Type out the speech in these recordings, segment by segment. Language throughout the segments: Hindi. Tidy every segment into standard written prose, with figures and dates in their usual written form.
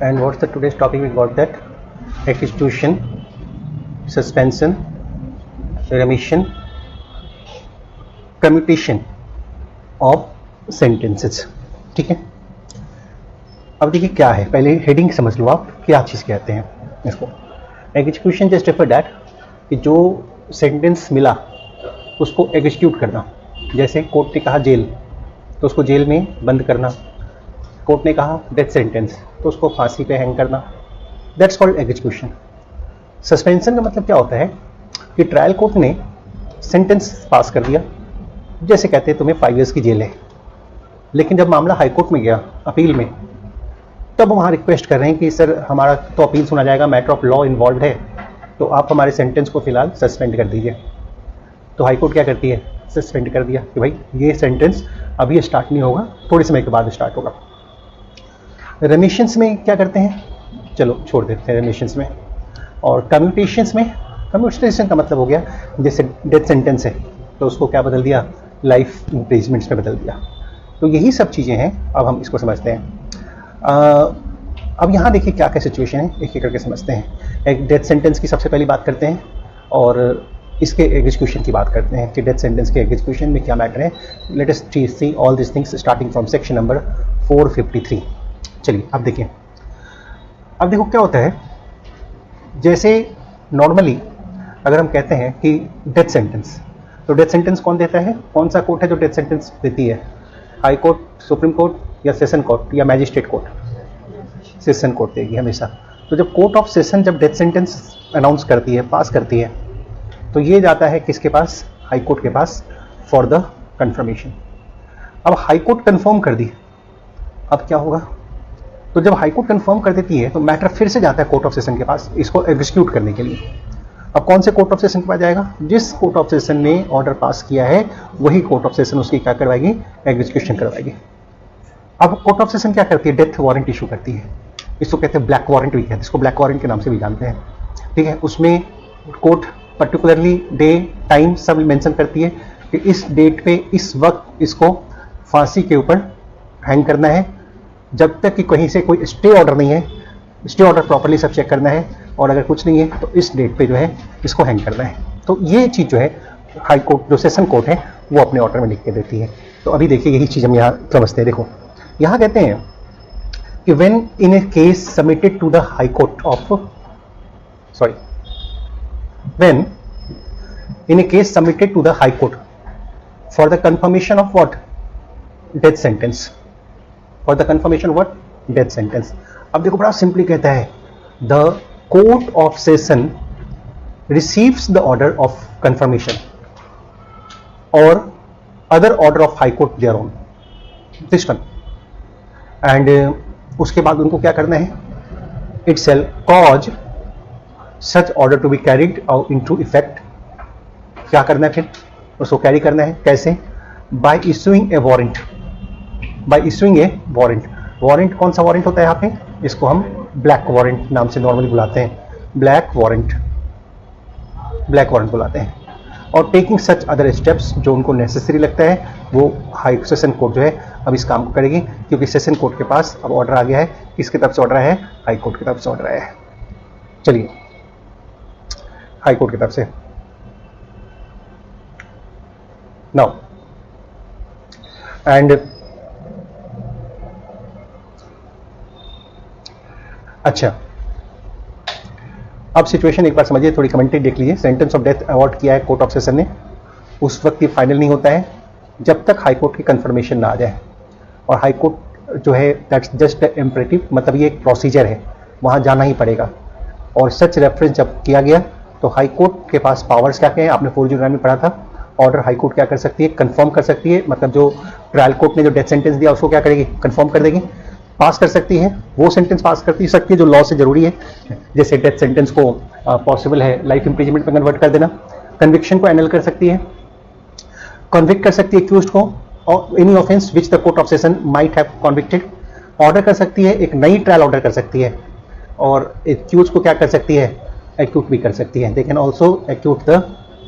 And what's the today's topic? We got that execution, suspension, remission, commutation of sentences. ठीक है, अब देखिए क्या है, पहले हेडिंग समझ लो आप क्या चीज़ कहते हैं इसको. एग्जीक्यूशन जस्ट फॉर डैट कि जो सेंटेंस मिला उसको एग्जीक्यूट करना. जैसे कोर्ट ने कहा जेल तो उसको जेल में बंद करना. कोर्ट ने कहा डेथ सेंटेंस तो उसको फांसी पे हैंग करना. That's called execution. सस्पेंशन का मतलब क्या होता है कि ट्रायल कोर्ट ने सेंटेंस पास कर दिया, जैसे कहते हैं तुम्हें 5 ईयर्स की जेल है, लेकिन जब मामला हाई कोर्ट में गया अपील में, तब वहाँ रिक्वेस्ट कर रहे हैं कि सर हमारा तो अपील सुना जाएगा, मैटर ऑफ लॉ इन्वॉल्व है, तो आप हमारे सेंटेंस को फिलहाल सस्पेंड कर दीजिए. तो हाई कोर्ट क्या करती है, सस्पेंड कर दिया कि भाई ये सेंटेंस अभी स्टार्ट नहीं होगा, थोड़े समय के बाद स्टार्ट होगा. रेमिशंस में क्या करते हैं, चलो छोड़ देते हैं रेमिशंस में. और कम्यूटेशंस में, कम्यूटेशन का मतलब हो गया जैसे डेथ सेंटेंस है तो उसको क्या बदल दिया, लाइफ इम्प्रिजमेंट्स में बदल दिया. तो यही सब चीज़ें हैं. अब हम इसको समझते हैं. अब यहाँ देखिए क्या क्या सिचुएशन है, एक एक करके समझते हैं. एक डेथ सेंटेंस की सबसे पहली बात करते हैं और इसके एग्जीक्यूशन की बात करते हैं कि डेथ सेंटेंस के एग्जीक्यूशन में क्या मैटर है. Let us see all this things starting from section number 453. चलिए अब देखिए. अब देखो क्या होता है, जैसे नॉर्मली अगर हम कहते हैं कि डेथ सेंटेंस, तो डेथ सेंटेंस कौन देता है, कौन सा कोर्ट है जो डेथ सेंटेंस देती है, हाई कोर्ट, सुप्रीम कोर्ट या सेशन कोर्ट या मैजिस्ट्रेट कोर्ट. सेशन कोर्ट देगी हमेशा. तो जब कोर्ट ऑफ सेशन जब डेथ सेंटेंस अनाउंस करती है, पास करती है, तो ये जाता है किसके पास, हाई कोर्ट के पास फॉर द कंफर्मेशन. अब हाई कोर्ट कंफर्म कर दी, अब क्या होगा, तो जब हाई कोर्ट कंफर्म कर देती है तो मैटर फिर से जाता है कोर्ट ऑफ सेशन के पास इसको एग्जीक्यूट करने के लिए. अब कौन से कोर्ट ऑफ सेशन के पास जाएगा, जिस कोर्ट ऑफ सेशन ने ऑर्डर पास किया है वही कोर्ट ऑफ सेशन उसकी क्या करवाएगी, एग्जीक्यूशन करवाएगी. अब कोर्ट ऑफ सेशन क्या करती है, डेथ वारंट इशू करती है. इसको कहते हैं ब्लैक वारंट भी कहते हैं, इसको ब्लैक वारंट के नाम से भी जानते हैं. ठीक है, उसमें कोर्ट पर्टिकुलरली डे टाइम सब मेंशन करती है कि इस डेट पे इस वक्त इसको फांसी के ऊपर हैंग करना है, जब तक कि कहीं से कोई स्टे ऑर्डर नहीं है. स्टे ऑर्डर प्रॉपर्ली सब चेक करना है, और अगर कुछ नहीं है तो इस डेट पे जो है इसको हैंग करना है. तो ये चीज़ जो है हाई कोर्ट जो सेशन कोर्ट है वो अपने ऑर्डर में लिख के देती है. तो अभी देखिए यही चीज़ हम यहाँ समझते हैं. देखो यहाँ कहते हैं कि when in a case submitted to the high court of when in a case submitted to the high court for the confirmation of what, death sentence, for the confirmation of what, death sentence. अब देखो बड़ा सिंपली कहता है, the court of session receives the order of confirmation or other order of high court their own, this one, and उसके बाद उनको क्या करना है, it shall cause such order to be carried out into effect. क्या करना है फिर, उसको कैरी करना है कैसे, by issuing a warrant, by issuing a warrant. Warrant कौन सा वारंट होता है यहाँ पे, इसको हम ब्लैक वारंट नाम से नॉर्मली बुलाते हैं, ब्लैक वारंट, ब्लैक वारंट बुलाते हैं. और टेकिंग सच अदर स्टेप्स, जो उनको नेसेसरी लगता है वो हाई सेशन कोर्ट जो है अब इस काम को करेगी, क्योंकि सेशन कोर्ट के पास अब ऑर्डर आ गया है. किसकी तरफ से ऑर्डर है, हाई कोर्ट की तरफ से ऑर्डर आया है. चलिए हाई कोर्ट की तरफ से. नाउ एंड अच्छा, अब सिचुएशन एक बार समझिए, थोड़ी कमेंट्री देख लीजिए. सेंटेंस ऑफ डेथ अवॉर्ड किया है कोर्ट ऑफ सेशन ने, उस वक्त ये फाइनल नहीं होता है जब तक हाई कोर्ट की कंफर्मेशन ना आ जाए. और हाई कोर्ट जो है दैट्स जस्ट इम्परेटिव, मतलब ये एक प्रोसीजर है, वहाँ जाना ही पड़ेगा. और सच रेफरेंस जब किया गया तो हाई कोर्ट के पास पावर्स क्या क्या है, आपने 409 में पढ़ा था. ऑर्डर हाई कोर्ट क्या कर सकती है, कंफर्म कर सकती है, मतलब जो ट्रायल कोर्ट ने जो डेथ सेंटेंस दिया उसको क्या करेगी, कंफर्म कर देगी. पास कर सकती है, वो सेंटेंस पास करती सकती है जो लॉ से जरूरी है, जैसे डेथ सेंटेंस को पॉसिबल है लाइफ इंप्रिजमेंट में कन्वर्ट कर देना. कन्विक्शन को एनल कर सकती है, कन्विक्ट कर सकती है एक्यूज्ड को और any offence which the court of session might have convicted. Order कर सकती है, एक नई ट्रायल ऑर्डर कर सकती है, और एक्यूज को क्या कर सकती है, एक्यूट भी कर सकती है. They can also acquit the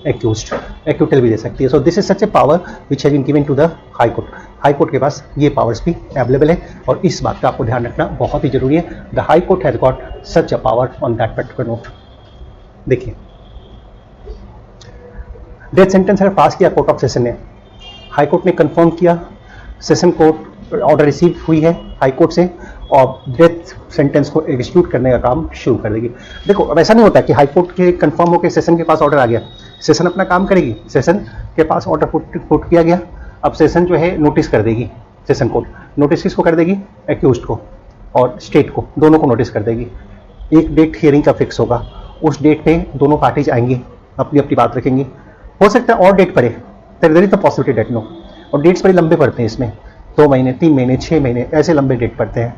accused, acquittal भी दे सकती है. So this is such a power which has been given to the high court. High court के पास ये पावर्स भी अवेलेबल है, और इस बात का आपको ध्यान रखना बहुत ही जरूरी है। The high court has got such a power on that particular note. देखिए, डेथ सेंटेंस अगर पास किया कोर्ट ऑफ सेशन ने, हाई कोर्ट ने कंफर्म किया, सेशन कोर्ट ऑर्डर रिसीव हुई है हाई कोर्ट से, और डेथ सेंटेंस को एग्जीक्यूट करने का काम शुरू कर देगी। देखो, अब ऐसा नहीं होता कि हाई कोर्ट के कंफर्म होकर सेशन के पास ऑर्डर आ गया, सेशन अपना काम करेगी, सेशन के पास ऑर्डर पुट किया गया, अब सेशन जो है नोटिस कर देगी, सेशन कोर्ट नोटिस किसको कर देगी, एक्यूज्ड को और स्टेट को, दोनों को नोटिस कर देगी। एक डेट हियरिंग का फिक्स होगा, उस डेट पे दोनों पार्टीज आएंगी, अपनी अपनी बात रखेंगी। हो सकता है और डेट पड़े, there is the possibility date no, और डेट्स बड़े लंबे पड़ते हैं इसमें, 2 महीने 3 महीने 6 महीने ऐसे लंबे डेट पड़ते हैं।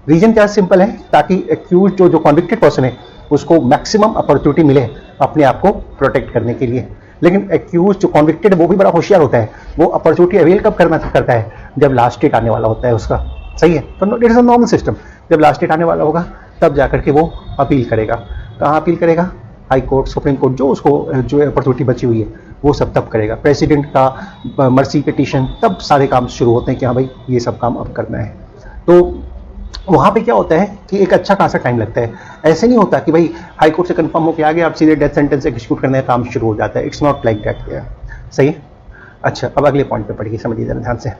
रीजन क्या सिंपल है, ताकि एक्यूज जो कॉन्विक्टेड पर्सन है उसको मैक्सिमम अपॉर्चुनिटी मिले अपने आप को प्रोटेक्ट करने के लिए। लेकिन एक्यूज जो कॉन्विक्टेड है वो भी बड़ा होशियार होता है, वो अपॉर्चुनिटी अवेल कब करता है, जब लास्ट डेट आने वाला होता है उसका। सही है, तो it is a normal system. जब लास्ट डेट आने वाला होगा तब जाकर के वो अपील करेगा। कहाँ अपील करेगा, हाई कोर्ट, सुप्रीम कोर्ट, जो उसको जो अपॉर्चुनिटी बची हुई है वो सब तब करेगा। प्रेसिडेंट का मर्सी पिटीशन, तब सारे काम शुरू होते हैं कि हाँ भाई ये सब काम अब करना है। तो वहाँ पे क्या होता है कि एक अच्छा खासा टाइम लगता है। ऐसे नहीं होता कि भाई हाई कोर्ट से कंफर्म होकर आ गया अब सीधे डेथ सेंटेंस एग्जीक्यूट करने का काम शुरू हो जाता है। It's not like that. सही है। अच्छा, अब अगले पॉइंट पे पढ़िए, समझिए जरा ध्यान से।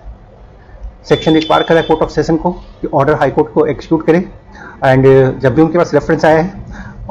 सेक्शन रिक्वायर कर रहा है कोर्ट ऑफ सेशन को कि ऑर्डर हाई कोर्ट को एग्जीक्यूट करे, एंड जब भी उनके पास रेफरेंस आया है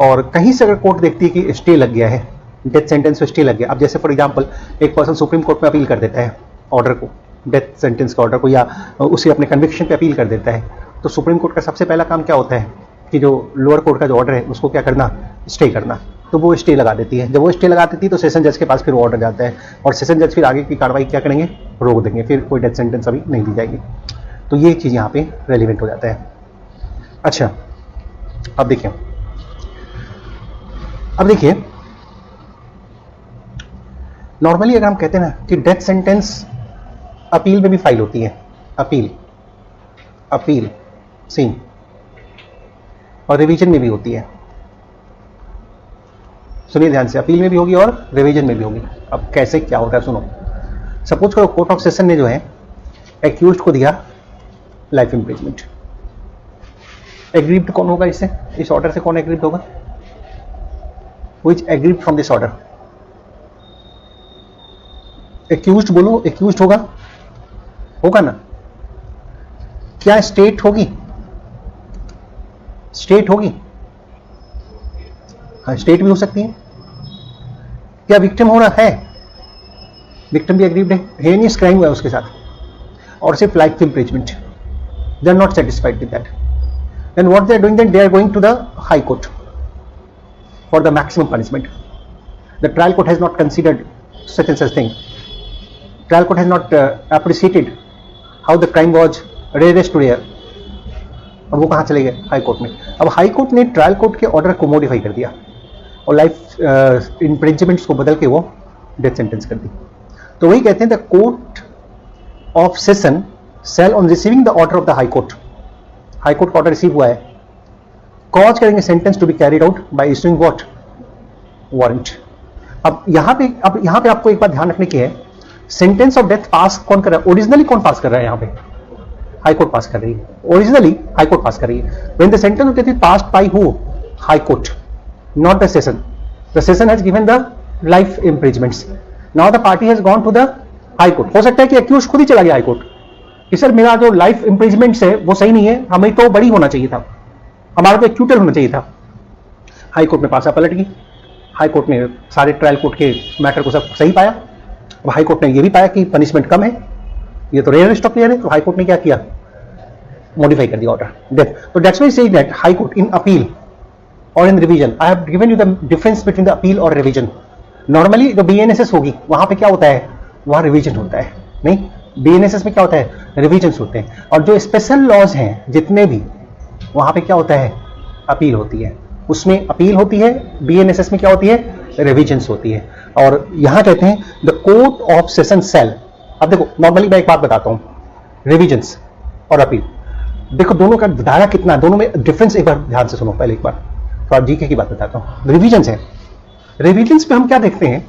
और कहीं से अगर कोर्ट देखती है कि स्टे लग गया है, डेथ सेंटेंस पे स्टे लग गया। अब जैसे फॉर एग्जांपल एक पर्सन सुप्रीम कोर्ट में अपील कर देता है ऑर्डर को, डेथ सेंटेंस का ऑर्डर को, या उसे अपने कन्विक्शन पे अपील कर देता है, तो सुप्रीम कोर्ट का सबसे पहला काम क्या होता है कि जो लोअर कोर्ट का जो ऑर्डर है उसको क्या करना, स्टे करना। तो वो स्टे लगा देती है। जब वो स्टे लगा देती है तो सेशन जज के पास फिर वो ऑर्डर जाता है, और सेशन जज फिर आगे की कार्रवाई क्या करेंगे, रोक देंगे, फिर कोई डेथ सेंटेंस अभी नहीं दी जाएगी। तो ये चीज़ यहाँ पे रेलिवेंट हो जाता है। अच्छा, अब देखिए नॉर्मली अगर हम कहते हैं ना कि डेथ सेंटेंस अपील में भी फाइल होती है, अपील सेम, और रिवीजन में भी होती है। सुनिए ध्यान से, अपील में भी होगी और रिवीजन में भी होगी। अब कैसे क्या होता है सुनो। सपोज करो कोर्ट ऑफ सेशन ने जो है एक्यूज्ड को दिया लाइफ इम्प्रिजमेंट। एग्रीव्ड कौन होगा इससे, इस ऑर्डर से कौन एग्रीव्ड होगा, which aggrieved from this order. Accused बोलो, एक्यूज्ड होगा ना। क्या स्टेट होगी, स्टेट होगी, हाँ स्टेट भी हो सकती है। क्या विक्टिम हो रहा है, विक्टिम भी एग्रीव्ड है, हेनियस क्राइम हुआ है उसके साथ, और सिर्फ life imprisonment. They are not satisfied with that, then what they are doing, then they are going to the high court for the maximum punishment. The trial court has not considered such and such thing. Trial court has not appreciated how the crime was rarest to rare, और वो कहाँ चले गए, हाई कोर्ट में। अब हाई कोर्ट ने ट्रायल कोर्ट के ऑर्डर को मॉडिफाई कर दिया और लाइफ इम्प्रिजमेंट्स को बदल के वो डेथ सेंटेंस कर दी। तो वही कहते हैं the court of session shall on receiving the order of the high court, high court का ऑर्डर रिसीव हुआ है, कॉज करेंगे sentence to be carried out by issuing what, warrant. अब यहाँ पे आपको एक बात ध्यान रखने की है, सेंटेंस ऑफ डेथ पास कौन कर रहा है, ओरिजिनली कौन पास कर रहा है, यहाँ पे हाई कोर्ट पास कर रही है, ओरिजिनली हाई कोर्ट पास कर रही है। When the sentence of death is passed by who, high court, not the session. The session has given the life imprisonments, now the party has gone to the high court. हो सकता है कि एक्यूज खुद ही चला गया हाई कोर्ट कि सर मेरा जो लाइफ इम्प्रिजमेंट्स है वो सही नहीं है, हमें तो बड़ी होना चाहिए था, हमारा तो एक्यूटर होना चाहिए था। हाई कोर्ट में पासा पलट गई, हाई कोर्ट ने सारे ट्रायल कोर्ट के मैटर को सब सही पाया। अब हाई कोर्ट ने ये भी पाया कि पनिशमेंट कम है, ये तो रेयरेस्ट ऑफ रेयर है, तो हाई कोर्ट ने क्या किया, मॉडिफाई कर दिया ऑर्डर डेथ। तो that's why saying that high court in appeal और in revision, I have given you the difference between the appeal और रिवीजन। नॉर्मली जो बीएनएसएस होगी वहां पे क्या होता है, वहां रिवीजन होता है, नहीं बीएनएसएस में क्या होता है, रिवीजन्स होते हैं। और जो स्पेशल लॉज हैं जितने भी, वहां पे क्या होता है, अपील होती है, उसमें अपील होती है। बीएनएसएस में क्या होती है, रिवीजन्स होती है। और यहां कहते हैं the court of session shall. अब देखो नॉर्मली मैं एक बात बताता हूं, रिवीजन्स और अपील, देखो दोनों का दायरा कितना, दोनों में डिफरेंस एक बार ध्यान से सुनो। पहले एक बार तो जीके की बात बताता हूं। रिवीजन्स है, रिवीजन्स पे हम क्या देखते हैं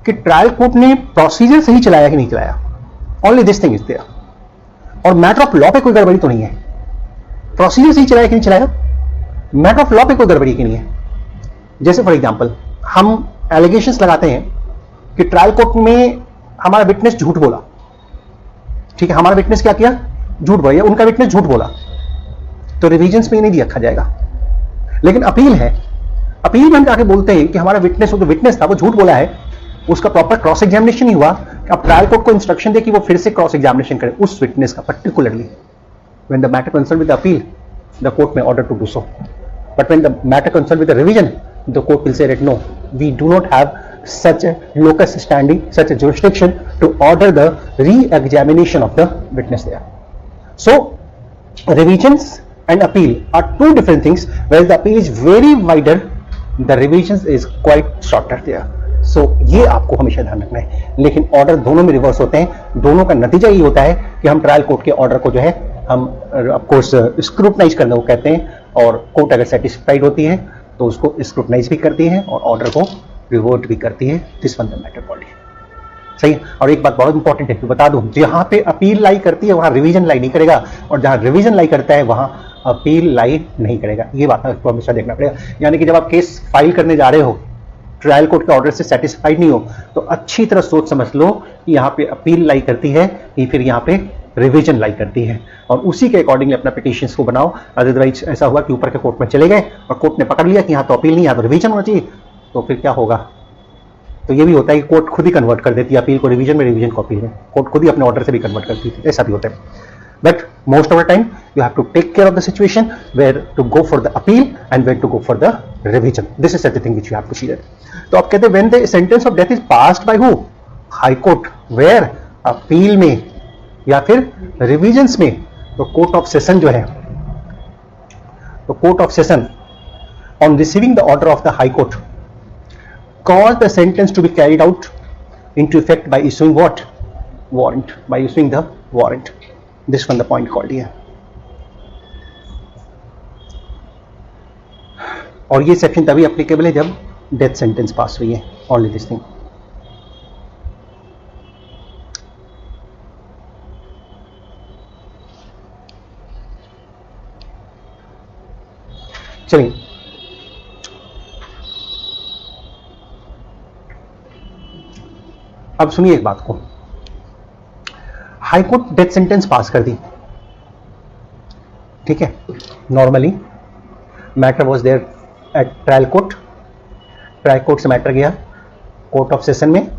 कि ट्रायल कोर्ट ने प्रोसीजर सही चलाया कि नहीं चलाया, only this thing is there. और मैटर ऑफ लॉ पे कोई गड़बड़ी तो नहीं है, प्रोसीजर सही चलाया कि नहीं चलाया, मैटर ऑफ लॉ पे कोई गड़बड़ी की नहीं है। जैसे फॉर एग्जांपल हम एलिगेशंस लगाते हैं कि ट्रायल कोर्ट में हमारा विटनेस झूठ बोला, ठीक है, हमारा विटनेस क्या किया, झूठ बोला, उनका विटनेस झूठ बोला, तो रिविजन्स में नहीं रखा जाएगा। लेकिन अपील है, अपील में हम जाके बोलते हैं कि हमारा विटनेस, वो जो विटनेस था वो झूठ बोला है, उसका प्रॉपर क्रॉस एग्जामिनेशन नहीं हुआ, अब ट्रायल कोर्ट को इंस्ट्रक्शन दे कि वो फिर से क्रॉस एग्जामिनेशन करे उस विटनेस का particularly. When the matter concern with the appeal, the court में order to do so, but when the matter concern with the revision, the court will say that no, we do not have such a locus standing, such a jurisdiction to order the re-examination of the witness there. So revisions and appeal are two different things, whereas the appeal is very wider, the revisions is quite shorter there. So ये आपको हमेशा ध्यान रखना है। लेकिन ऑर्डर दोनों में रिवर्स होते हैं, दोनों का नतीजा ये होता है कि हम ट्रायल कोर्ट के ऑर्डर को जो है हम ऑफ कोर्स स्क्रूटनाइज करना वो कहते हैं, और कोर्ट अगर सेटिस्फाइड होती है तो उसको स्क्रूटनाइज भी करती है और ऑर्डर को रिवर्ट भी करती है। This one the matter body, सही है। और एक बात बहुत इंपॉर्टेंट है कि बता दूं, जहां पे अपील लाई करती है वहां रिवीजन लाई नहीं करेगा, और जहां रिवीजन लाई करता है वहां अपील लाई नहीं करेगा। ये बात आपको हमेशा देखना पड़ेगा। यानी कि जब आप केस फाइल करने जा रहे हो, ट्रायल कोर्ट के ऑर्डर से सेटिस्फाइड नहीं हो, तो अच्छी तरह सोच समझ लो कि यहाँ पे अपील लाई करती है कि फिर यहाँ पे रिवीजन लाई करती है, और उसी के अकॉर्डिंगली अपना पिटिशंस को बनाओ। अदरवाइज ऐसा हुआ कि ऊपर के कोर्ट में चले गए और कोर्ट ने पकड़ लिया कि यहाँ तो अपील नहीं, यहाँ तो रिवीजन होना चाहिए, तो फिर क्या होगा। तो ये भी होता है कि कोर्ट खुद ही कन्वर्ट कर देती है अपील को रिवीजन में, रिवीजन को अपील में, कोर्ट खुद ही अपने ऑर्डर से भी कन्वर्ट करती है, ऐसा भी होता है। But most of the time you have to take care of the situation where to go for the appeal and where to go for the revision. This is the thing which you have to see that. तो आप कहते हैं when the sentence of death is passed by who, high court, where, appeal में या फिर रिवीजन्स में, तो कोर्ट ऑफ सेशन जो है, तो court of session on receiving the order of the high court cause the sentence to be carried out into effect by issuing what? Warrant. By issuing the warrant. This one the point called here. और ये सेक्शन तभी एप्लीकेबल है जब डेथ सेंटेंस पास हुई है, ओनली दिस थिंग। चलिए अब सुनिए एक बात को, high court death sentence pass कर दी, ठीक है। Normally matter was there at trial court, trial court से मैटर गया कोर्ट ऑफ सेशन में,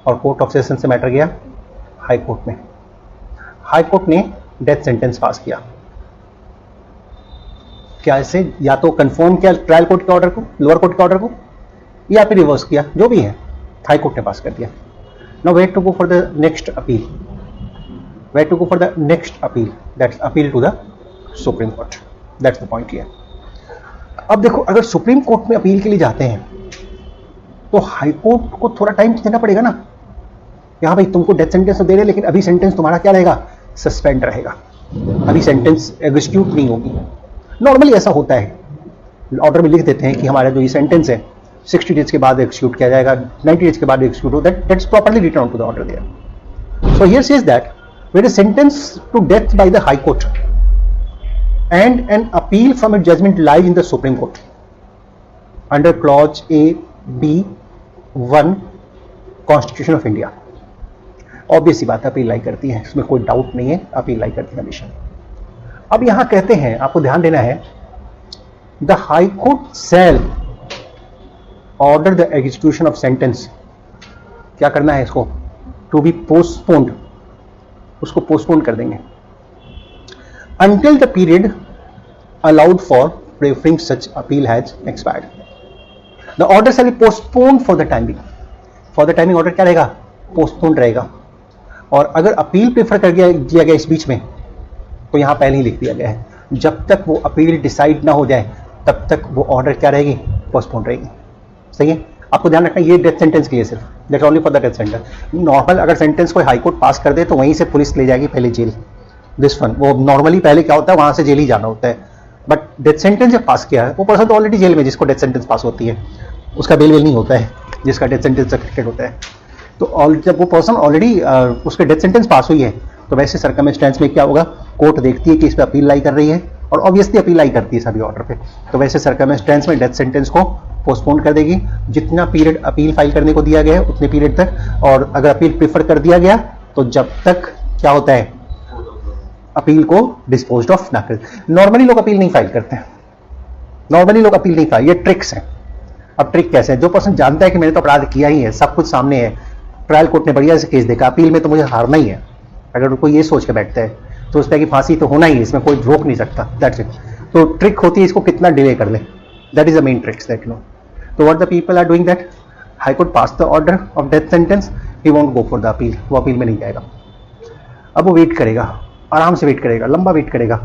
और कोर्ट ऑफ सेशन से मैटर गया हाई कोर्ट में। हाई कोर्ट ने डेथ सेंटेंस पास किया, क्या ऐसे या तो कंफर्म किया ट्रायल कोर्ट के ऑर्डर को, लोअर कोर्ट के ऑर्डर को, या फिर रिवर्स किया, जो भी है हाई कोर्ट ने पास कर दिया। Now where to go for the next appeal? Where to go for the next appeal? That's appeal to the Supreme Court. That's the point here. अब देखो, अगर सुप्रीम कोर्ट में अपील के लिए जाते हैं तो हाई कोर्ट को थोड़ा टाइम देना पड़ेगा ना। यहाँ भाई तुमको डेथ सेंटेंस तो दे रहे, लेकिन अभी सेंटेंस तुम्हारा क्या रहेगा, सस्पेंड रहेगा, अभी सेंटेंस एग्जीक्यूट नहीं होगी। नॉर्मली ऐसा होता है, ऑर्डर में लिख देते हैं कि हमारा जो ये सेंटेंस है 60 डेज के बाद एक्सिक्यूट किया जाएगा, 90 डेज के बाद एक्सिक्यूट हो, that's properly return to the order there. So here says that when a sentence to death by the high court and an appeal from a judgment lies in the Supreme Court under clause A, B, 1 Constitution of India. Obvious सी बात है, अपील लाई करती है, इसमें कोई डाउट नहीं है, अपील लाई करती है हमेशा। अब यहां कहते हैं, आपको ध्यान देना है, the high court shall order the execution of sentence. क्या करना है इसको, टू बी पोस्टपोन्ड, उसको पोस्टपोन कर देंगे until the period allowed for preferring such appeal has expired. The order shall be postponed for the time being. For the time being order क्या रहेगा, postponed रहेगा। और अगर अपील प्रेफर कर दिया गया इस बीच में, तो यहां पहले ही लिख दिया गया है, जब तक वो अपील डिसाइड ना हो जाए तब तक वो ऑर्डर क्या रहेगी, पोस्टपोन रहेगी। सही है, आपको ध्यान रखना, ये डेथ सेंटेंस के लिए सिर्फ, that's only for the death sentence. Normal अगर सेंटेंस कोई हाई कोर्ट पास कर दे तो वहीं से पुलिस ले जाएगी पहले जेल, दिस वन, वो नॉर्मली पहले क्या होता है, वहां से जेल ही जाना होता है। बट डेथ सेंटेंस जब पास किया है, वो पर्सन तो ऑलरेडी जेल में, जिसको डेथ सेंटेंस पास होती है उसका बेल नहीं होता है, जिसका डेथ सेंटेंस एक्सेप्टेड होता है। तो जब वो पर्सन ऑलरेडी उसके डेथ सेंटेंस पास हुई है, तो वैसे सर्कमस्टेंस में क्या होगा, कोर्ट देखती है कि इस पर अपील लाई कर रही है और ऑब्वियसली अपील लाई करती है सभी ऑर्डर पे, तो वैसे सर्कमस्टेंस में डेथ सेंटेंस को पोस्टपोन कर देगी जितना पीरियड अपील फाइल करने को दिया गया है उतने पीरियड तक, और अगर अपील प्रीफर कर दिया गया तो जब तक क्या होता है, अपील को डिस्पोज ऑफ ना कर। नॉर्मली लोग अपील नहीं फाइल करते हैं, नॉर्मली लोग अपील नहीं फाइल, ये ट्रिक्स हैं। अब ट्रिक कैसे है, जो पर्सन जानता है कि मैंने तो अपराध किया ही है, सब कुछ सामने है, ट्रायल कोर्ट ने बढ़िया से केस देखा, अपील में तो मुझे हारना ही है, अगर कोई ये सोच के बैठता है तो सोचता है कि फांसी तो होना ही है, इसमें कोई रोक नहीं सकता, दैट्स इट। तो ट्रिक होती है इसको कितना डिले कर ले, that is the main tricks that no. तो what the people are doing that, high court pass the order of death sentence, he won't go for the appeal, वो अपील में नहीं जाएगा। अब वो वेट करेगा, आराम से वेट करेगा, लंबा वेट करेगा।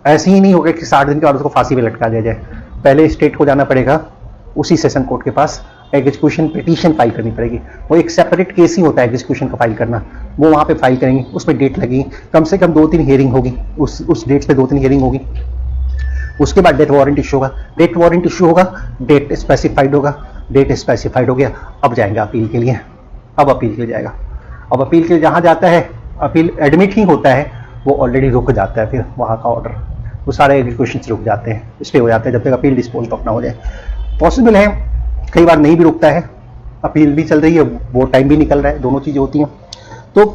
ऐसे ही नहीं होगा कि 60 दिन के बाद उसको फांसी पे लटका दिया जाए, पहले स्टेट को जाना पड़ेगा, उसी सेशन कोर्ट के पास एग्जीक्यूशन पिटीशन फाइल करनी पड़ेगी। वो एक सेपरेट केस ही होता है एग्जीक्यूशन का फाइल करना, वो वहाँ पे फाइल करेंगे, उसमें डेट लगेगी, कम से कम 2-3 हियरिंग होगी, उस डेट पे 2-3 हियरिंग होगी। उसके बाद डेथ वारंट इशू होगा, डेथ वारंट इशू होगा, डेट स्पेसिफाइड होगा, डेट स्पेसिफाइड हो गया, अब जाएंगे अपील के लिए, अब अपील के लिए जाएगा। अब अपील के लिए जहाँ जाता है, अपील एडमिट ही होता है, वो ऑलरेडी रुक जाता है, फिर वहाँ का ऑर्डर, वो सारे एग्जीक्यूशन रुक जाते हैं, स्टे हो जाते हैं जब तक अपील डिस्पोज ऑफ ना हो जाए। पॉसिबल है कई बार नहीं भी रुकता है, अपील भी चल रही है, वो टाइम भी निकल रहा है, दोनों चीज़ें होती हैं। तो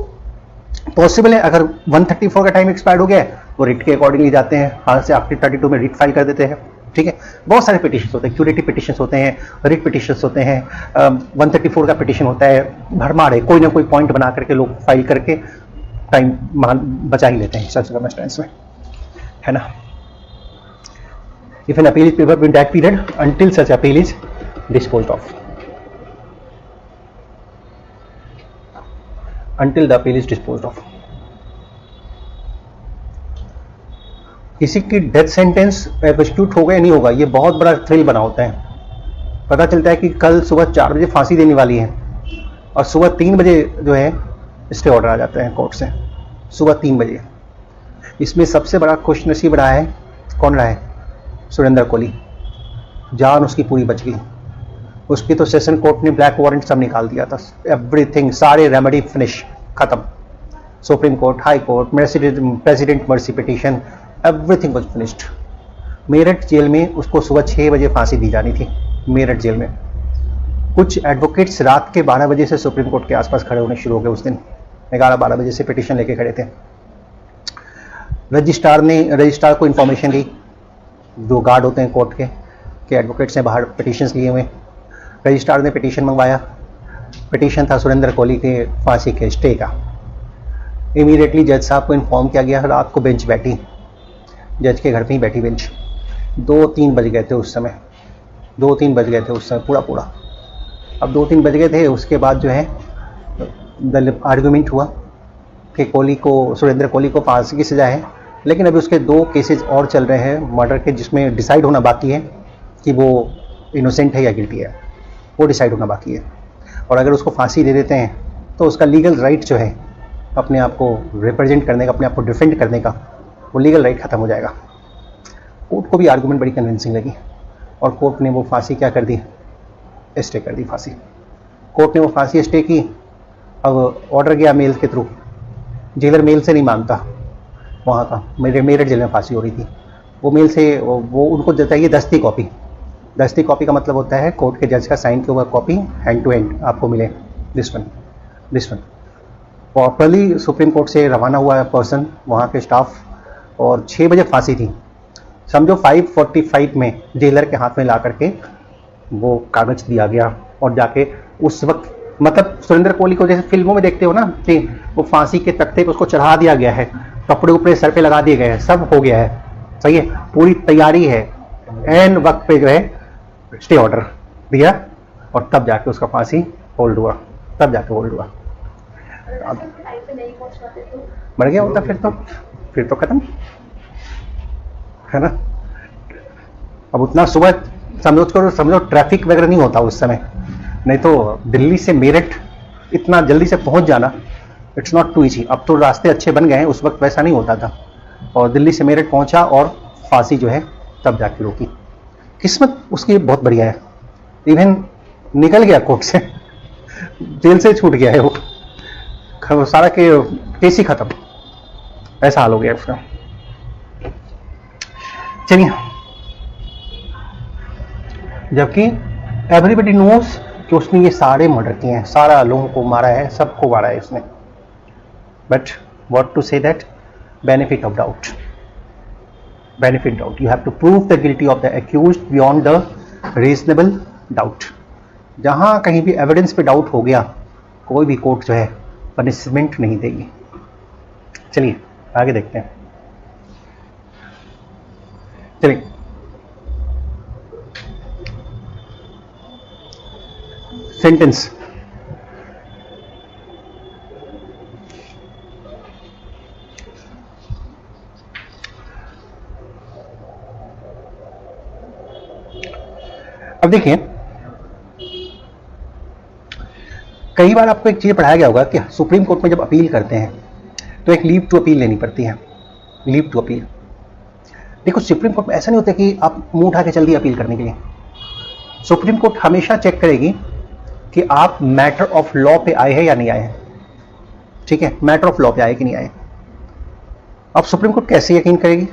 पॉसिबल है अगर 134 का टाइम एक्सपायर्ड हो गया है, वो रिट के अकॉर्डिंगली जाते हैं, हाल से आफ्टर 32 में रिट फाइल कर देते हैं, ठीक है। बहुत सारे पिटिशन होते हैं, क्यूरेटिव पिटिशन होते हैं, रिट पिटिशन होते हैं, 134 का पिटिशन होता है, भरमार है, कोई ना कोई पॉइंट बना करके लोग फाइल करके टाइम बचा ही लेते हैं सर्कमस्टेंस में, है ना। If an appeal is preferred in that period until such appeal is disposed of, until the appeal is disposed of। किसी की डेथ सेंटेंस एग्जीक्यूट होगा या नहीं होगा, ये बहुत बड़ा थ्रिल बना होता है। पता चलता है कि कल सुबह 4 बजे फांसी देने वाली है और सुबह 3 बजे जो है स्टे ऑर्डर आ जाता है कोर्ट से, सुबह 3 बजे। इसमें सबसे बड़ा खुशनसीब रहा है, कौन रहा है, सुरेंद्र कोहली, जान उसकी पूरी बच गई। उसकी तो सेशन कोर्ट ने ब्लैक वारंट सब निकाल दिया था, एवरीथिंग, सारे रेमेडी फिनिश, खत्म। Supreme court, high court, president mercy petition, everything was finished. Meerut jail में उसको सुबह 6 बजे फांसी दी जानी थी, मेरठ जेल में। कुछ एडवोकेट्स रात के 12 बजे से सुप्रीम कोर्ट के आसपास खड़े होने शुरू हो गए, उस दिन 11-12 बजे से पिटीशन लेके खड़े थे। रजिस्ट्रार को इन्फॉर्मेशन दी, जो गार्ड होते हैं कोर्ट के एडवोकेट्स ने बाहर पिटीशंस लिए हुए, रजिस्ट्रार ने पिटीशन मंगवाया, पिटीशन था सुरेंद्र कोहली के फांसी के स्टे का। इमीडिएटली जज साहब को इन्फॉर्म किया गया, रात को बेंच बैठी, जज के घर पे ही बैठी बेंच, 2-3 बज गए थे उस समय, 2-3 बज गए थे उस समय पूरा। अब 2-3 बज गए थे, उसके बाद जो है आर्गूमेंट हुआ कि सुरेंद्र कोहली को फांसी की सजा है, लेकिन अभी उसके 2 केसेस और चल रहे हैं मर्डर के, जिसमें डिसाइड होना बाकी है कि वो इनोसेंट है या गिल्टी है, वो डिसाइड होना बाकी है। और अगर उसको फांसी दे देते हैं तो उसका लीगल राइट जो है अपने आप को रिप्रेजेंट करने का, अपने आप को डिफेंड करने का, वो लीगल राइट खत्म हो जाएगा। कोर्ट को भी आर्गूमेंट बड़ी कन्विंसिंग लगी और कोर्ट ने वो फांसी क्या कर दी, स्टे कर दी फांसी। कोर्ट ने वो फांसी स्टे की। अब ऑर्डर गया मेल के थ्रू, जेलर मेल से नहीं मानता, वहाँ का मेरठ जेल में फांसी हो रही थी, वो मेल से वो उनको चाहिए दस्ती कॉपी। दस्ती कॉपी का मतलब होता है कोर्ट के जज का साइन किया हुआ कॉपी हैंड टू हैंड आपको मिले, this one. Properly supreme court से रवाना हुआ पर्सन, वहाँ के स्टाफ, और 6 बजे फांसी थी। समझो 5:45 में जेलर के हाथ में ला करके वो कागज दिया गया, और जाके उस वक्त, मतलब सुरेंद्र कोहली को जैसे फिल्मों में देखते हो ना कि वो फांसी के तख्ते पे उसको चढ़ा दिया गया है, कपड़े उपड़े सर पे लगा दिए गए हैं, सब हो गया है, सही है, पूरी तैयारी है, एन वक्त पे जो है स्टे ऑर्डर दिया, और तब जाके उसका फांसी होल्ड हुआ, तब जाके होल्ड हुआ। मर गया होता फिर तो खत्म, है ना। अब उतना सुबह समझो ट्रैफिक वगैरह नहीं होता उस समय, नहीं तो दिल्ली से मेरठ इतना जल्दी से पहुंच जाना, इट्स नॉट टू ईजी। अब तो रास्ते अच्छे बन गए हैं, उस वक्त वैसा नहीं होता था। और दिल्ली से मेरठ पहुंचा और फांसी जो है तब जाके रोकी। किस्मत उसकी बहुत बढ़िया है, इवन निकल गया कोर्ट से, जेल से छूट गया है वो सारा के केस ही खत्म, ऐसा हाल हो गया उसका। चलिए, जबकि एवरीबडी नोस कि उसने ये सारे मर्डर किए हैं, सारा लोगों को मारा है, सबको मारा है इसने, but what to say that, benefit of doubt, benefit doubt, you have to prove the guilty of the accused beyond the reasonable doubt. जहां कहीं भी एविडेंस पे डाउट हो गया, कोई भी कोर्ट जो है पनिशमेंट नहीं देगी। चलिए आगे देखते हैं। चलिए, सेंटेंस, अब देखिए, कई बार आपको एक चीज पढ़ाया गया होगा कि सुप्रीम कोर्ट में जब अपील करते हैं तो एक लीव टू अपील लेनी पड़ती है, लीव टू अपील। देखो, सुप्रीम कोर्ट में ऐसा नहीं होता कि आप मुंह उठा के चल दिए अपील करने के लिए। सुप्रीम कोर्ट हमेशा चेक करेगी कि आप मैटर ऑफ लॉ पे आए हैं या नहीं आए हैं। ठीक है, मैटर ऑफ लॉ पे आए कि नहीं आए। अब सुप्रीम कोर्ट कैसे यकीन करेगी?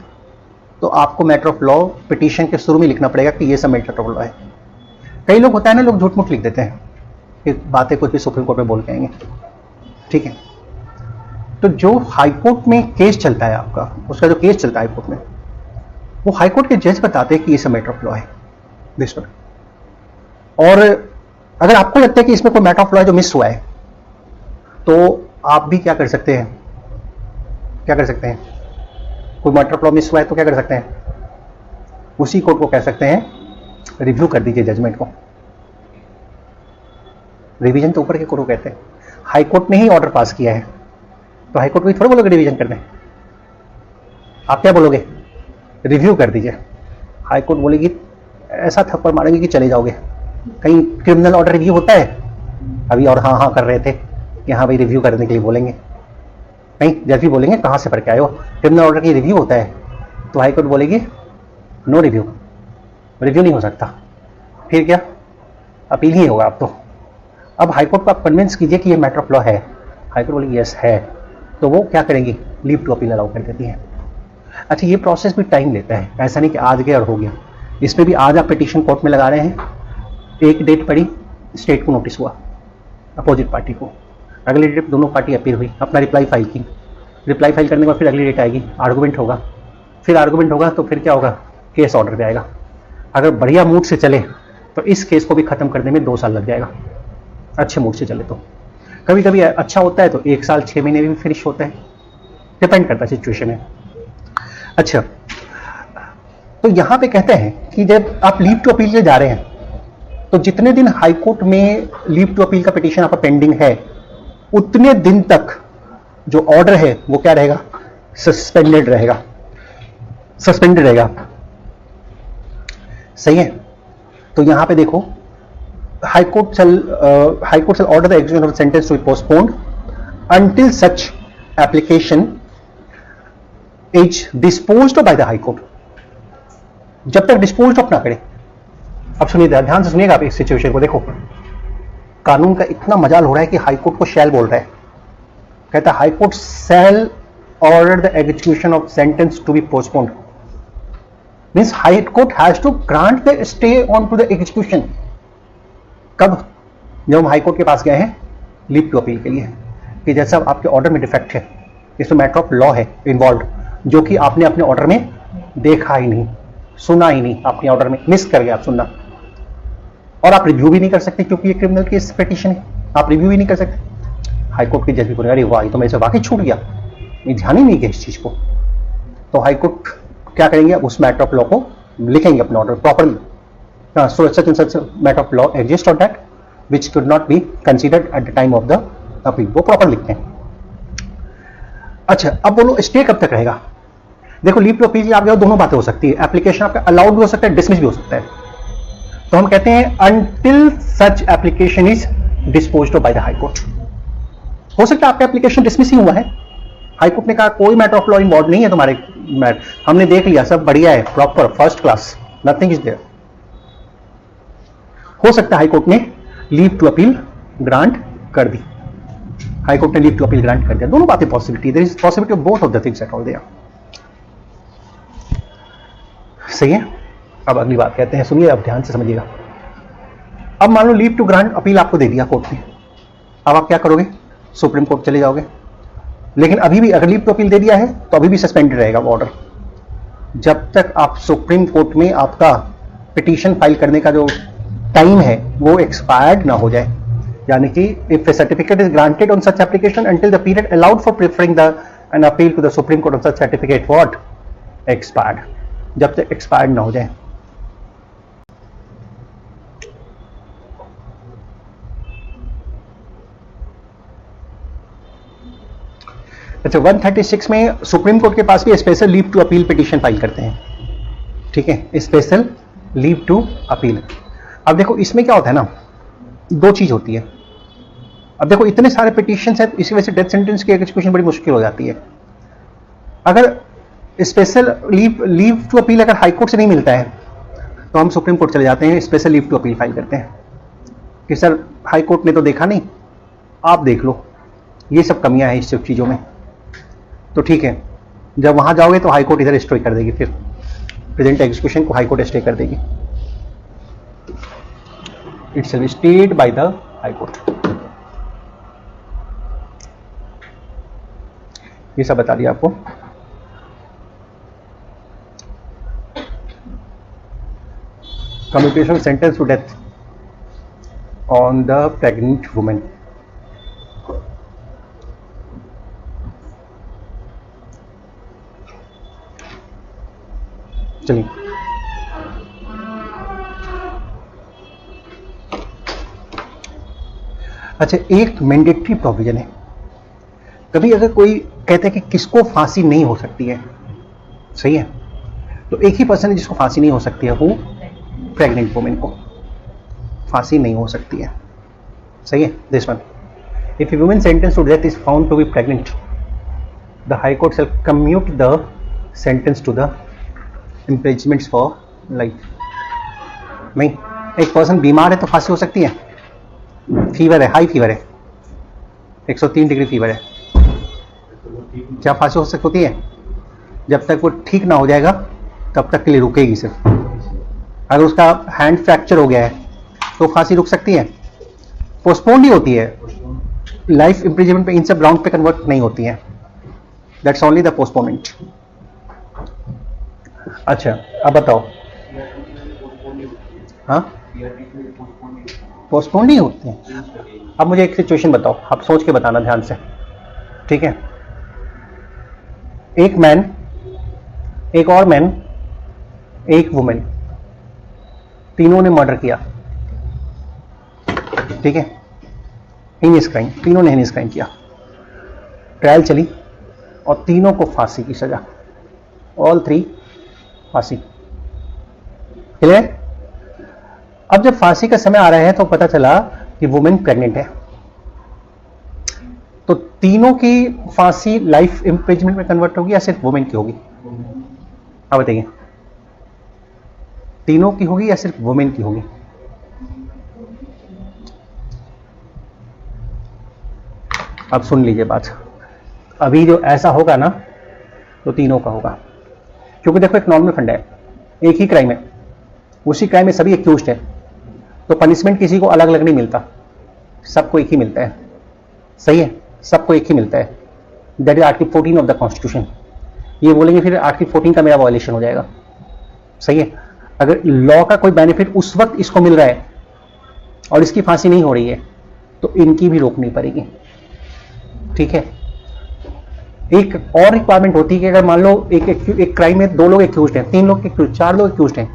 तो आपको मैटर ऑफ लॉ पिटीशन के शुरू में लिखना पड़ेगा कि ये सब मैटर ऑफ लॉ है। कई लोग होता है ना, लोग झूठ मूठ लिख देते हैं कि बातें कुछ भी सुप्रीम कोर्ट में बोल के आएंगे। ठीक है, तो जो हाई कोर्ट में केस चलता है आपका, उसका जो केस चलता है हाई कोर्ट में, वो हाई कोर्ट के जज बताते हैं कि ये सब मैटर ऑफ लॉ है दिस पर। और अगर आपको लगता है कि इसमें कोई मैटर ऑफ लॉ है जो मिस हुआ है, तो आप भी क्या कर सकते हैं, क्या कर सकते हैं, कोई मैटर ऑफ लॉ मिस हुआ है तो क्या कर सकते हैं, उसी कोर्ट को कह सकते हैं रिव्यू कर दीजिए जजमेंट को। रिवीजन तो ऊपर के कोर्ट को कहते हैं। हाई कोर्ट ने ही ऑर्डर पास किया है, तो हाई कोर्ट को थोड़ा बोलोगे रिवीजन कर दें, आप क्या बोलोगे, रिव्यू कर दीजिए। हाई कोर्ट बोलेगी, ऐसा थप्पड़ मारेंगे कि चले जाओगे। कहीं क्रिमिनल ऑर्डर रिव्यू होता है, अभी और हाँ हाँ कर रहे थे कि हाँ भाई रिव्यू करने के लिए बोलेंगे, नहीं जज भी बोलेंगे कहाँ से पढ़ के आए हो, क्रिमिनल ऑर्डर की रिव्यू होता है, तो हाई कोर्ट बोलेगी नो रिव्यू, रिव्यू नहीं हो सकता। फिर क्या, अपील ही होगा अब तो। अब हाई कोर्ट को आप कन्विंस कीजिए कि ये मैटर ऑफ लॉ है, हाई कोर्ट बोलेगी यस है, तो वो क्या करेंगी, लीव टू अपील अलाउ कर देती है। अच्छा, ये प्रोसेस भी टाइम लेता है, ऐसा नहीं कि आज गया और हो गया। इसमें भी आज आप पिटीशन कोर्ट में लगा रहे हैं, एक डेट पड़ी, स्टेट को नोटिस हुआ, अपोजिट पार्टी को, अगली डेट दोनों पार्टी अपील हुई, अपना रिप्लाई फाइल की, रिप्लाई फाइल करने के बाद फिर अगली डेट आएगी, आर्गूमेंट होगा, फिर आर्गूमेंट होगा तो फिर क्या होगा, केस ऑर्डर पे आएगा। अगर बढ़िया मूड से चले तो इस केस को भी खत्म करने में 2 साल लग जाएगा, अच्छे मूड से चले तो। कभी कभी अच्छा होता है तो 1 साल 6 महीने में भी फिनिश होता है, डिपेंड करता है सिचुएशन में। अच्छा, तो यहां पे कहते हैं कि जब आप लीव टू अपील के जा रहे हैं, तो जितने दिन हाई कोर्ट में लीव टू अपील का पिटीशन आपका पेंडिंग है, उतने दिन तक जो ऑर्डर है वो क्या रहेगा, सस्पेंडेड रहेगा, सस्पेंडेड रहेगा। सही है, तो यहां पे देखो, high court shall order the execution of sentence to be postponed until such application is disposed by the high court, जब तक डिस्पोज्ड ऑफ ना करे। अब सुनिए, ध्यान से सुनिएगा आप इस सिचुएशन को। देखो, कानून का इतना मजाल हो रहा है कि हाई कोर्ट को शैल बोल रहा है, कहता है high court shall order the execution of sentence to be postponed, means high court has to grant the stay on to the execution. कब, जब हम हाई कोर्ट के पास गए हैं लीव टू अपील के लिए, कि जैसा आपके ऑर्डर में डिफेक्ट है, इसमें मैटर ऑफ लॉ है इन्वॉल्व, जो कि आपने अपने ऑर्डर में देखा ही नहीं, सुना ही नहीं, आपने ऑर्डर में मिस कर गया आप सुनना, और आप रिव्यू भी नहीं कर सकते क्योंकि ये क्रिमिनल केस पिटीशन है, आप रिव्यू भी नहीं कर सकते। हाई कोर्ट के जज भी बोलेगा अरे वाह, ये तो मेरे से वाकई छूट गया, मैं ध्यान ही नहीं किया इस चीज को। तो हाई कोर्ट क्या करेंगे, उस मैटर ऑफ लॉ को लिखेंगे अपने order properly, so such and such matter of law exist on that which could not be considered at the time of the appeal, वो प्रॉपर लिखते हैं। अच्छा, अब बोलो स्टे कब तक रहेगा। देखो, लीव टू अपील आप जाओ, दोनों बातें हो सकती है, एप्लीकेशन आपका अलाउड भी हो सकता है, डिसमिस भी हो सकता है। तो हम कहते हैं until such application is disposed of bye the high court. हो सकता है आपका एप्लीकेशन डिसमिस ही हुआ है, हाई कोर्ट ने कहा कोई मैटर ऑफ लॉ इन्वॉल्व नहीं है तुम्हारे मैटर, हमने देख लिया, सब बढ़िया है, proper first class, nothing is there. हो सकता है हाई कोर्ट ने लीव टू अपील ग्रांट कर दी, हाई कोर्ट ने लीव टू अपील ग्रांट कर दिया, दोनों बातें possibility, there is possibility of both of the things at all there. सही है। अब अगली बात कहते हैं, सुनिए अब ध्यान से समझिएगा। अब मान लो लीव टू ग्रांट अपील आपको दे दिया कोर्ट ने, अब आप क्या करोगे? सुप्रीम कोर्ट चले जाओगे। लेकिन अभी भी अगर लीव टू अपील दे दिया है तो अभी भी सस्पेंडेड रहेगा वो ऑर्डर, जब तक आप सुप्रीम कोर्ट में आपका पिटीशन फाइल करने का जो टाइम है वो एक्सपायर्ड ना हो जाए। यानी कि if a certificate is granted on such application until the period allowed for preferring the an appeal to the supreme court on such certificate what expired, जब तक एक्सपायर्ड ना हो जाए। अच्छा, 136 में सुप्रीम कोर्ट के पास भी special leave to appeal petition file करते हैं, ठीक है, स्पेशल लीव टू अपील। अब देखो इसमें क्या होता है ना, दो चीज होती है। अब देखो इतने सारे पिटीशंस हैं, इसी वजह से डेथ सेंटेंस की एग्जीक्यूशन बड़ी मुश्किल हो जाती है। अगर स्पेशल लीव टू अपील अगर हाई कोर्ट से नहीं मिलता है तो हम सुप्रीम कोर्ट चले जाते हैं, special leave to appeal file करते हैं कि सर हाई कोर्ट ने तो देखा नहीं, आप देख लो, ये सब कमियां हैं इस सब चीजों में। तो ठीक है, जब वहां जाओगे तो हाई कोर्ट इधर स्टे कर देगी, फिर प्रेजेंट एग्जीक्यूशन को हाई कोर्ट स्टे कर देगी, it shall be stayed by the high court. ये सब बता दिया आपको। Commutation sentence to death on the pregnant women. चलिए, अच्छा एक मैंडेटरी प्रोविजन है। कभी अगर कोई कहते हैं कि किसको फांसी नहीं हो सकती है, सही है, तो एक ही पर्सन है जिसको फांसी नहीं हो सकती है, वो प्रेग्नेंट वुमेन को फांसी नहीं हो सकती है, सही है। This one, if a women sentence to death is found to be pregnant the high court shall commute the sentence to the imprisonments for life. नहीं, एक पर्सन बीमार है तो फांसी हो सकती है, फीवर है, हाई फीवर है, 103 डिग्री फीवर है, क्या फांसी हो सकती है? जब तक वो ठीक ना हो जाएगा तब तक के लिए रुकेगी सिर्फ। अगर उसका हैंड फ्रैक्चर हो गया है तो फांसी रुक सकती है, पोस्टपोन्ड ही होती है, लाइफ इम्प्रिजमेंट पे इन सब ग्राउंड पे कन्वर्ट नहीं होती है, दैट्स ओनली द पोस्टपोनमेंट। अच्छा अब बताओ, हाँ पोस्टपोन नहीं होते हैं। अब मुझे एक सिचुएशन बताओ, आप सोच के बताना ध्यान से, ठीक है। एक मैन, एक और मैन, एक वुमेन, तीनों ने मर्डर किया, ठीक है, हीनियस क्राइम, तीनों ने हीनियस क्राइम किया, ट्रायल चली और तीनों को फांसी की सजा, ऑल थ्री फांसी, क्लियर। अब जब फांसी का समय आ रहा है तो पता चला कि वुमेन प्रेग्नेंट है, तो तीनों की फांसी लाइफ इम्प्रिजमेंट में कन्वर्ट होगी या सिर्फ वुमेन की होगी? अब बताइए, तीनों की होगी या सिर्फ वुमेन की होगी? अब सुन लीजिए बात, अभी जो ऐसा होगा ना तो तीनों का होगा, क्योंकि देखो एक नॉर्मल फंडा है, एक ही क्राइम है, उसी क्राइम में सभी एक्यूज्ड है, तो पनिशमेंट किसी को अलग अलग नहीं मिलता, सबको एक ही मिलता है, सही है, सबको एक ही मिलता है। That is article 14 of the constitution. ये बोलेंगे फिर आर्टिकल 14 का मेरा वायलेशन हो जाएगा, सही है। अगर लॉ का कोई बेनिफिट उस वक्त इसको मिल रहा है और इसकी फांसी नहीं हो रही है तो इनकी भी रोकनी पड़ेगी, ठीक है। एक और रिक्वायरमेंट होती है कि अगर मान लो एक क्राइम में 2 लोग एक्यूज्ड हैं, 3 लोग एक्यूज्ड, 4 लोग एक्यूज्ड हैं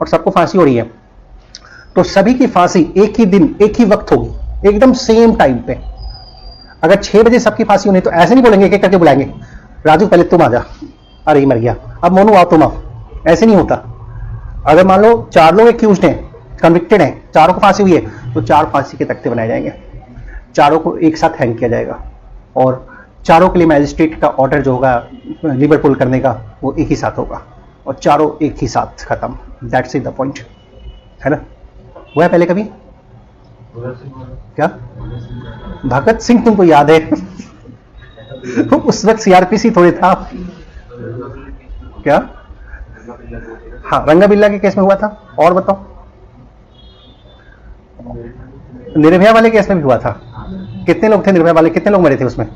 और सबको फांसी हो रही है, तो सभी की फांसी एक ही दिन एक ही वक्त होगी, एकदम सेम टाइम पे। अगर 6 बजे सबकी फांसी होनी तो ऐसे नहीं बोलेंगे, एक करके बुलाएंगे, राजू पहले तुम आ जा, अरे ये मर गया, अब मोनू आओ तुम आओ, ऐसे नहीं होता। अगर मान लो 4 लोग एक्यूज्ड हैं, कन्विक्टेड हैं, चारों को फांसी हुई है तो 4 फांसी के तख्ते बनाए जाएंगे, चारों को एक साथ हैंग किया जाएगा और चारों के लिए मैजिस्ट्रेट का ऑर्डर जो होगा लिबर पुल करने का वो एक ही साथ होगा और चारों एक ही साथ खत्म। दैट्स इज द पॉइंट, है ना। हुआ है पहले कभी? क्या भगत सिंह तुमको याद है? उस वक्त सीआरपीसी थोड़े था। क्या? हाँ, रंगा बिल्ला के केस में हुआ था। और बताओ, निर्भया वाले केस में भी हुआ था। कितने लोग थे निर्भया वाले? कितने लोग मरे थे उसमें?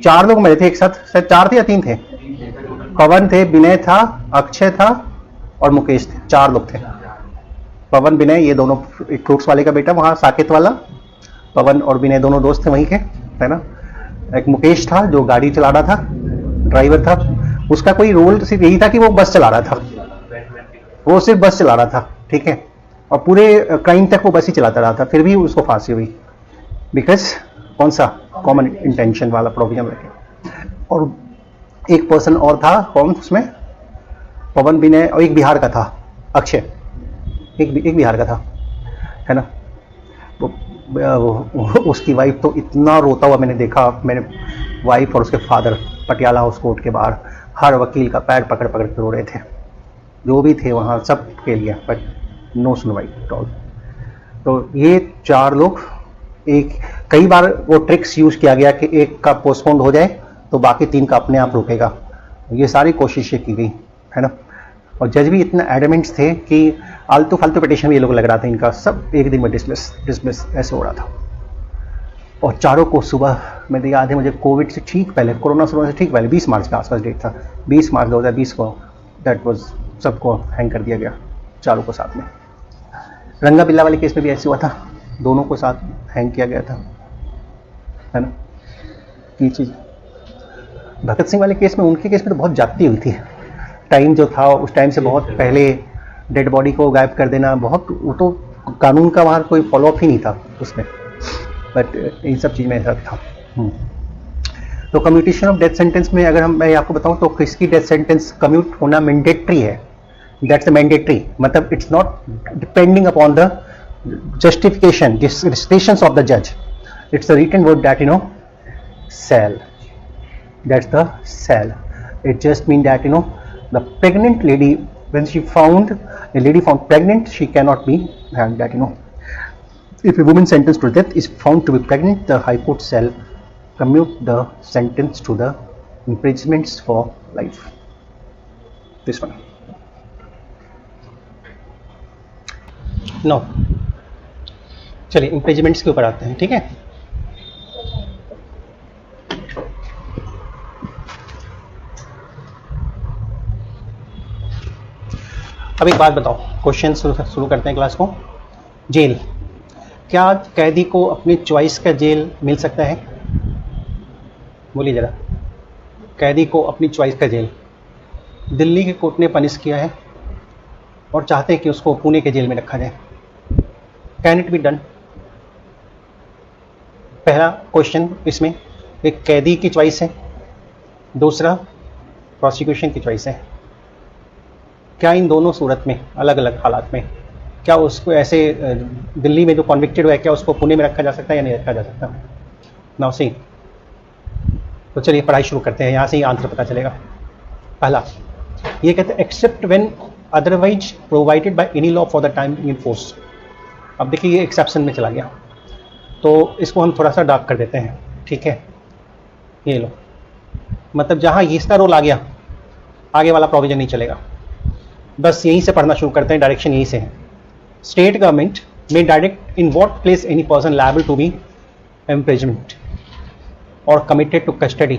4 लोग मरे थे एक साथ। शायद 4 थे या 3 थे। पवन थे, विनय था, अक्षय था और मुकेश थे। 4 लोग थे। पवन विनय, ये दोनों, एक फ्रूट्स वाले का बेटा वहां साकेत वाला, पवन और विनय दोनों दोस्त थे वहीं के, है ना। एक मुकेश था जो गाड़ी चला रहा था, ड्राइवर था। उसका कोई रोल सिर्फ यही था कि वो बस चला रहा था, वो सिर्फ बस चला रहा था, ठीक है। और पूरे क्राइम तक वो बस ही चलाता रहा था, फिर भी उसको फांसी हुई बिकॉज कौन सा कॉमन इंटेंशन वाला प्रोविजन रखे। और एक पर्सन और था, कौन उसमें? पवन विनय, और एक बिहार का था, अक्षय, एक बिहार का था, है ना। वो उसकी वाइफ तो इतना रोता हुआ मैंने देखा, मैंने वाइफ और उसके फादर पटियाला हाउस कोर्ट के बाहर हर वकील का पैर पकड़ पकड़ के रो रहे थे, जो भी थे वहाँ सब के लिए, बट नो सुनवाई एट ऑल। तो ये 4 लोग, एक कई बार वो ट्रिक्स यूज किया गया कि एक का पोस्टपोन हो जाए तो बाकी 3 का अपने आप रुकेगा, ये सारी कोशिशें की गई, है ना। और जज भी इतना एडमेंट्स थे कि आलतू फालतू पिटिशन भी ये लोग लग रहा था इनका, सब एक दिन में डिसमिस ऐसे हो रहा था। और 4 को सुबह में याद है मुझे, कोविड से ठीक पहले, कोरोना शुरू से ठीक पहले, 20 मार्च के आसपास डेट था, 20 मार्च 2020 को दैट वाज, सबको हैंग कर दिया गया 4 को साथ में। रंगा बिल्ला वाले केस में भी ऐसे हुआ था, दोनों को साथ हैंग किया गया था, है ना। ये चीज़ भगत सिंह वाले केस में, उनके केस में तो बहुत जाती हुई थी। टाइम जो था उस टाइम से बहुत पहले डेड बॉडी को गायब कर देना, बहुत, वो तो कानून का वहाँ कोई फॉलोअप ही नहीं था उसमें, बट इन सब चीज़ में ऐसा था। तो कम्यूटेशन ऑफ डेथ सेंटेंस में अगर मैं आपको बताऊं तो किसकी डेथ सेंटेंस कम्यूट होना मैंडेटरी है, दैट्स मैंडेटरी, मतलब it's not depending upon the justification, discretions of the judge. It's the written word that shall. That's the shall. It just means that the pregnant lady, when she found a lady found pregnant, she cannot be hanged. That if a woman sentenced to death is found to be pregnant, the High Court shall commute the sentence to the imprisonments for life. This one. Now. चलिए इम्प्रिजमेंट्स के ऊपर आते हैं, ठीक है। अब एक बात बताओ, क्वेश्चन शुरू करते हैं क्लास को। जेल, क्या कैदी को अपनी चॉइस का जेल मिल सकता है? बोलिए जरा। कैदी को अपनी चॉइस का जेल दिल्ली के कोर्ट ने पनिश किया है और चाहते हैं कि उसको पुणे के जेल में रखा जाए। Can it be done? पहला क्वेश्चन इसमें, एक कैदी की चॉइस है, दूसरा प्रोसिक्यूशन की चॉइस है। क्या इन दोनों सूरत में, अलग अलग हालात में, क्या उसको ऐसे दिल्ली में जो कॉन्विक्टेड हुआ है, क्या उसको पुणे में रखा जा सकता है या नहीं रखा जा सकता? नाउ सी, तो चलिए पढ़ाई शुरू करते हैं, यहाँ से ही आंसर पता चलेगा। पहला ये कहते हैं except when otherwise provided by any law for the time in force. अब देखिए ये एक्सेप्शन में चला गया, तो इसको हम थोड़ा सा डार्क कर देते हैं, ठीक है। ये लो, मतलब जहाँ इसका रोल आ गया, आगे वाला प्रोविजन नहीं चलेगा। बस यहीं से पढ़ना शुरू करते हैं, डायरेक्शन यहीं से है। स्टेट गवर्नमेंट में direct in what place any person liable to be imprisonment और committed to custody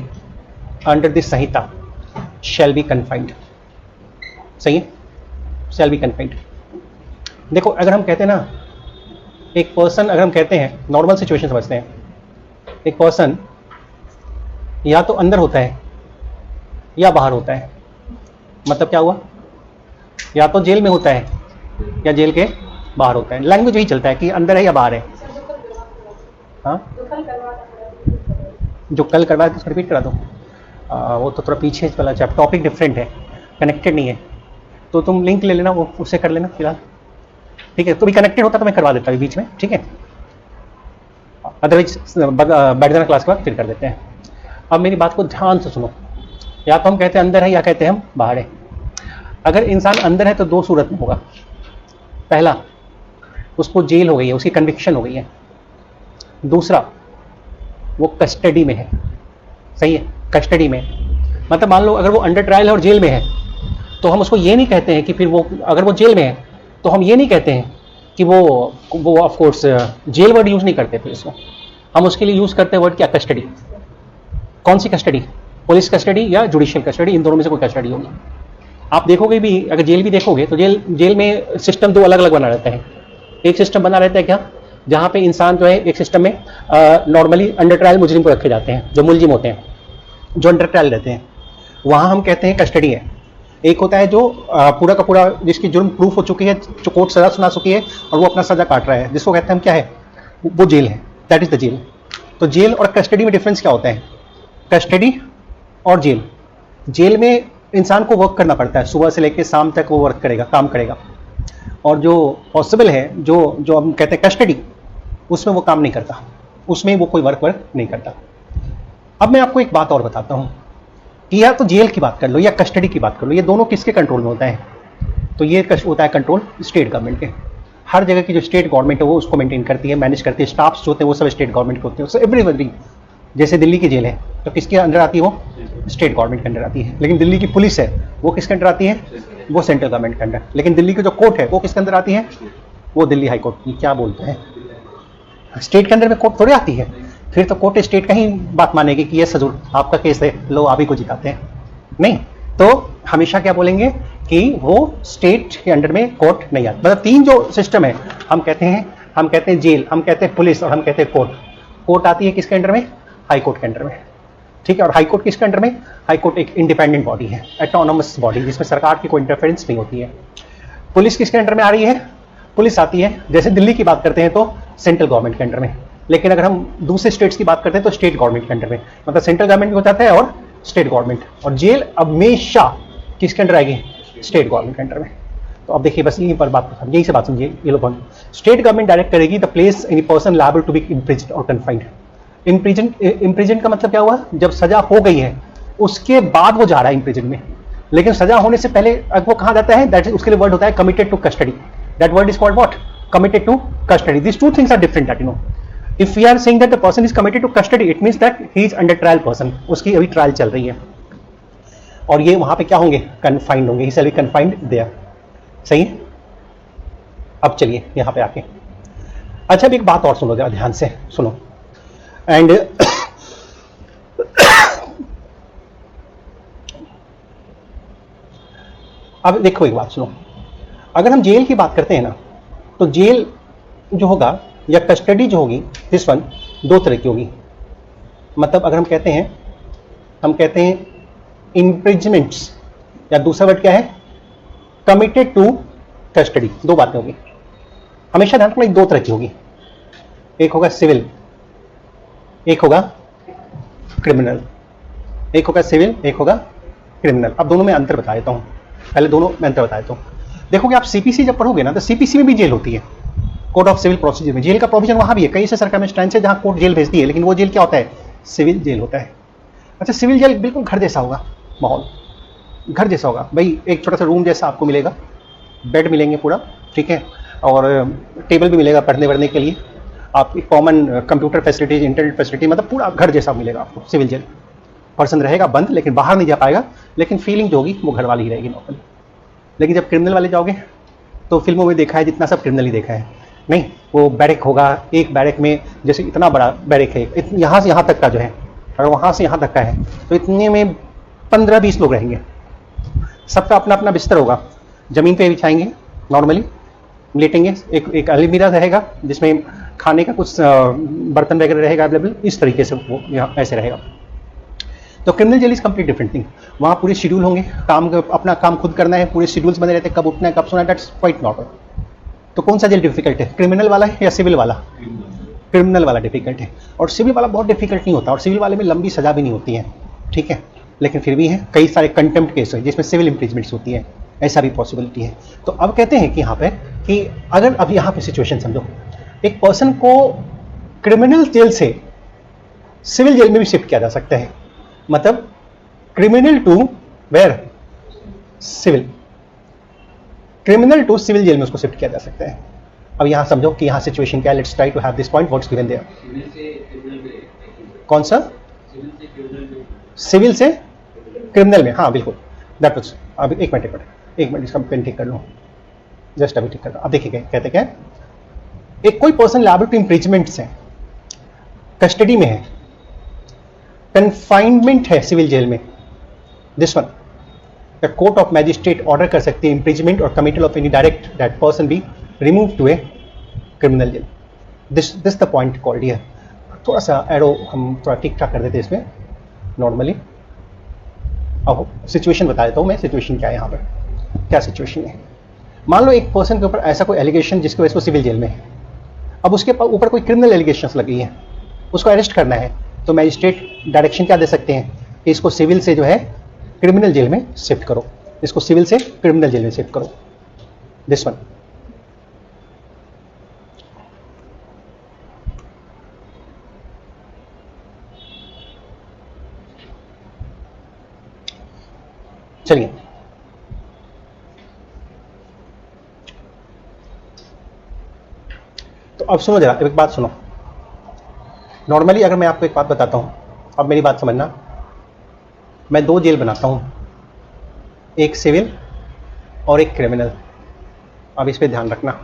under this Sanhita shall be confined. सही है, शैल बी कन्फाइंड। देखो अगर हम कहते हैं ना, एक पर्सन, अगर हम कहते हैं, नॉर्मल सिचुएशन समझते हैं, एक पर्सन या तो अंदर होता है या बाहर होता है। मतलब क्या हुआ, या तो जेल में होता है या जेल के बाहर होता है। लैंग्वेज यही चलता है कि अंदर है या बाहर है। हाँ, जो कल करवाया तो रिपीट करा दो। वो तो थोड़ा पीछे वाला टॉपिक डिफरेंट है, कनेक्टेड नहीं है, तो तुम लिंक ले लेना, वो उससे कर लेना फिलहाल, ठीक है। तो भी कनेक्टेड होता तो मैं करवा देता बीच में, ठीक है। अदरवाइज बैठ जाना क्लास के बाद, फिर कर देते हैं। अब मेरी बात को ध्यान से सुनो, या तो हम कहते हैं अंदर है या कहते हैं हम बाहर है। अगर इंसान अंदर है तो 2 सूरत में होगा। पहला, उसको जेल हो गई है, उसकी कन्विक्शन हो गई है। दूसरा, वो कस्टडी में है, सही है, कस्टडी में। मतलब मान लो अगर वो अंडर ट्रायल है और जेल में है, तो हम उसको ये नहीं कहते हैं कि फिर वो, अगर वो जेल में है तो हम ये नहीं कहते हैं कि वो of course jail word use नहीं करते, फिर इसको हम उसके लिए यूज करते हैं वर्ड क्या, कस्टडी। कौन सी कस्टडी, पुलिस कस्टडी या जुडिशियल कस्टडी, इन दोनों में से कोई कस्टडी होगी। आप देखोगे भी, अगर जेल भी देखोगे तो जेल में सिस्टम दो अलग अलग बना रहता है। एक सिस्टम बना रहता है क्या, जहाँ पे इंसान जो है, एक सिस्टम में नॉर्मली अंडर ट्रायल मुजरिम को रखे जाते हैं, जो मुलजिम होते हैं, जो अंडर ट्रायल रहते हैं, वहाँ हम कहते हैं कस्टडी है। एक होता है जो पूरा का पूरा जिसकी जुर्म प्रूफ हो चुकी है, जो कोर्ट सजा सुना चुकी है और वो अपना सजा काट रहा है, जिसको कहते हैं हम क्या है, वो जेल है, दैट इज द जेल। तो जेल और कस्टडी में डिफरेंस क्या होता है, कस्टडी और जेल, जेल में इंसान को वर्क करना पड़ता है, सुबह से लेकर शाम तक वो वर्क करेगा, काम करेगा। और जो पॉसिबल है, जो हम कहते हैं कस्टडी, उसमें वो काम नहीं करता, उसमें वो कोई वर्क नहीं करता। अब मैं आपको एक बात और बताता हूँ कि या तो जेल की बात कर लो या कस्टडी की बात कर लो, ये दोनों किसके कंट्रोल में होता है, तो ये होता है कंट्रोल स्टेट गवर्नमेंट के। हर जगह की जो स्टेट गवर्नमेंट है वो उसको मेंटेन करती है, मैनेज करती है, स्टाफ्स जो होते हैं वो सब स्टेट गवर्नमेंट के होते हैं, एवरीबडी। जैसे दिल्ली की जेल है तो किसके अंडर आती है, वो स्टेट गवर्नमेंट के अंडर आती है। लेकिन दिल्ली की पुलिस है वो किसके अंडर आती है, वो सेंट्रल गवर्नमेंट के अंडर। लेकिन दिल्ली की जो कोर्ट है वो किसके अंदर आती है, वो दिल्ली हाई कोर्ट की। क्या बोलते हैं, स्टेट के अंदर में कोर्ट थोड़ी आती है, फिर तो कोर्ट स्टेट का ही बात मानेगी कि ये सजूर आपका केस है, लो आप ही को जिताते हैं, नहीं। तो हमेशा क्या बोलेंगे कि वो स्टेट के अंडर में कोर्ट नहीं आता। मतलब तीन जो सिस्टम है, हम कहते हैं जेल, हम कहते हैं पुलिस और हम कहते हैं कोर्ट। कोर्ट आती है किसके अंडर में, हाई कोर्ट के अंडर में, ठीक है। और हाई कोर्ट किसके अंडर में, हाई कोर्ट एक इंडिपेंडेंट बॉडी है, ऑटोनोमस बॉडी, जिसमें सरकार की कोई इंटरफेरेंस नहीं होती है। पुलिस किसके अंडर में आ रही है, पुलिस आती है, जैसे दिल्ली की बात करते हैं तो सेंट्रल गवर्नमेंट के अंडर में, लेकिन अगर हम दूसरे स्टेट्स की बात करते हैं तो स्टेट गवर्नमेंट के अंडर में, मतलब सेंट्रल गवर्नमेंट भी हो जाता है और स्टेट गवर्नमेंट। और जेल हमेशा किसके अंडर आएगी, स्टेट गवर्नमेंट के अंडर में। तो अब देखिए बस यहीं पर बात, यहीं से बात समझिए, ये लोग स्टेट गवर्नमेंट डायरेक्ट करेगी the place any person liable to be imprisoned और कन्फाइंड। इम्प्रिजन का मतलब क्या हुआ, जब सजा हो गई है उसके बाद वो जा रहा है इम्प्रिजन में, लेकिन सजा होने से पहले वो कहाँ जाता है, दैट उसके लिए वर्ड होता है committed to custody. That word is called what, committed to custody. This two things are different, that you know. If we are saying that the person is committed to custody, it means that he is under trial person, उसकी अभी ट्रायल चल रही है, और ये वहां पे क्या होंगे, कन्फाइंड होंगे, he shall be confined there। सही है। अब चलिए यहां पे आके, अच्छा अब एक बात और सुनो जरा ध्यान से सुनो, एंड अब देखो एक बात सुनो, अगर हम जेल की बात करते हैं ना, तो जेल जो होगा या कस्टडी जो होगी, दिस वन दो तरह की होगी। मतलब अगर हम कहते हैं इम्प्रिजमेंट्स, या दूसरा वर्ड क्या है, कमिटेड टू कस्टडी, दो बातें होगी। हमेशा ध्यान रखना, दो तरह की होगी, एक होगा सिविल, एक होगा क्रिमिनल, एक होगा सिविल, एक होगा क्रिमिनल। अब दोनों में अंतर बता देता हूं, पहले दोनों में अंतर बता देता हूं। देखोगे आप सीपीसी जब पढ़ोगे ना, तो सीपीसी में भी जेल होती है, कोड ऑफ सिविल प्रोसीजर में जेल का प्रोविजन वहां भी है, कई से सरकमस्टेंस है जहां कोर्ट जेल भेजती है, लेकिन वो जेल क्या होता है, सिविल जेल होता है। अच्छा, सिविल जेल बिल्कुल घर जैसा होगा, माहौल घर जैसा होगा भाई, एक छोटा सा रूम जैसा आपको मिलेगा, बेड मिलेंगे पूरा, ठीक है, और टेबल भी मिलेगा पढ़ने वढ़ने के लिए, आप common computer facilities, internet facility, मतलब पूरा घर जैसा मिलेगा आपको सिविल जेल। पर्सन रहेगा बंद, लेकिन बाहर नहीं जा पाएगा, लेकिन फीलिंग जो होगी वो घर वाली ही रहेगी नॉर्मली। लेकिन जब क्रिमिनल वाले जाओगे तो फिल्मों में देखा है, जितना सब क्रिमिनल ही देखा है, नहीं, वो बैरक होगा, एक बैरक में जैसे इतना बड़ा बैरक है, यहाँ से यहाँ तक का जो है, अगर वहाँ से यहाँ तक का है तो इतने में 15-20 लोग रहेंगे, सबका अपना अपना बिस्तर होगा, ज़मीन पे बिछाएंगे, नॉर्मली लेटेंगे, एक अलमीरा रहेगा जिसमें खाने का कुछ बर्तन वगैरह रहेगा अवेलेबल, इस तरीके से वो यहाँ ऐसे रहेगा। तो criminal jail is complete different thing, वहाँ पूरे शेड्यूल होंगे, काम अपना काम खुद करना है, पूरे शेड्यूल्स बने रहते हैं, कब उठना है कब सोना है, दैट्स क्वाइट नॉर्मल। तो कौन सा जेल डिफिकल्ट है, क्रिमिनल वाला है या सिविल वाला? क्रिमिनल वाला डिफिकल्ट है, और सिविल वाला बहुत डिफिकल्ट नहीं होता, और सिविल वाले में लंबी सजा भी नहीं होती है, ठीक है, लेकिन फिर भी है कई सारे कंटेम्प्ट केस है जिसमें सिविल इम्प्रिजमेंट्स होती है, ऐसा भी पॉसिबिलिटी है। तो अब कहते हैं कि यहाँ पे कि अगर अब यहाँ पे सिचुएशन समझो, एक पर्सन को क्रिमिनल जेल से सिविल जेल में भी शिफ्ट किया जा सकता है, मतलब criminal to where, civil, criminal to civil jail में उसको शिफ्ट किया जा सकता है। अब यहाँ समझो कि यहाँ सिचुएशन क्या है. Let's try to have this point what's given there. कौन सा? सिविल से क्रिमिनल में. हाँ बिल्कुल, दैट वाज. अब एक मिनट इसका पेन ठीक कर लो. जस्ट अभी ठीक कर लो. अब देखिए कहते क्या है, एक कोई पर्सन लायबल टू इम्प्रीजमेंट से कस्टडी में है, कन्फाइनमेंट है सिविल जेल में. This one the court of magistrate order कर सकती है इम्प्रीजमेंट और committal of any direct that person be remove to a criminal jail. This the point called here. थोड़ा सा एरो हम थोड़ा ठीक ठाक कर देते इसमें नॉर्मली. अब सिचुएशन बता देता हूँ मैं. सिचुएशन क्या है यहाँ पर, क्या सिचुएशन है. मान लो एक पर्सन के ऊपर ऐसा कोई एलिगेशन जिसकी वजह से वो सिविल जेल में है. अब उसके ऊपर कोई क्रिमिनल एलिगेशंस लगी है, उसको अरेस्ट करना है, तो मैजिस्ट्रेट डायरेक्शन क्या दे सकते हैं कि इसको सिविल से जो है क्रिमिनल जेल में शिफ्ट करो. इसको सिविल से क्रिमिनल जेल में शिफ्ट करो. This one. चलिए तो अब सुनो जरा, एक बात सुनो. नॉर्मली अगर मैं आपको एक बात बताता हूं, अब मेरी बात समझना. मैं 2 जेल बनाता हूं, एक सिविल और एक क्रिमिनल. अब इस पे ध्यान रखना.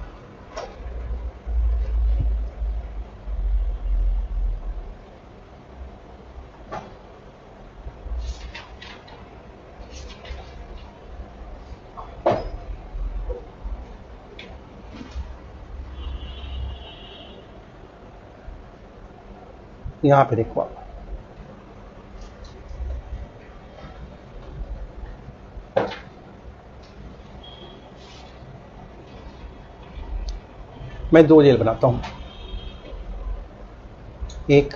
यहां पे देखो आप, मैं 2 जेल बनाता हूं, एक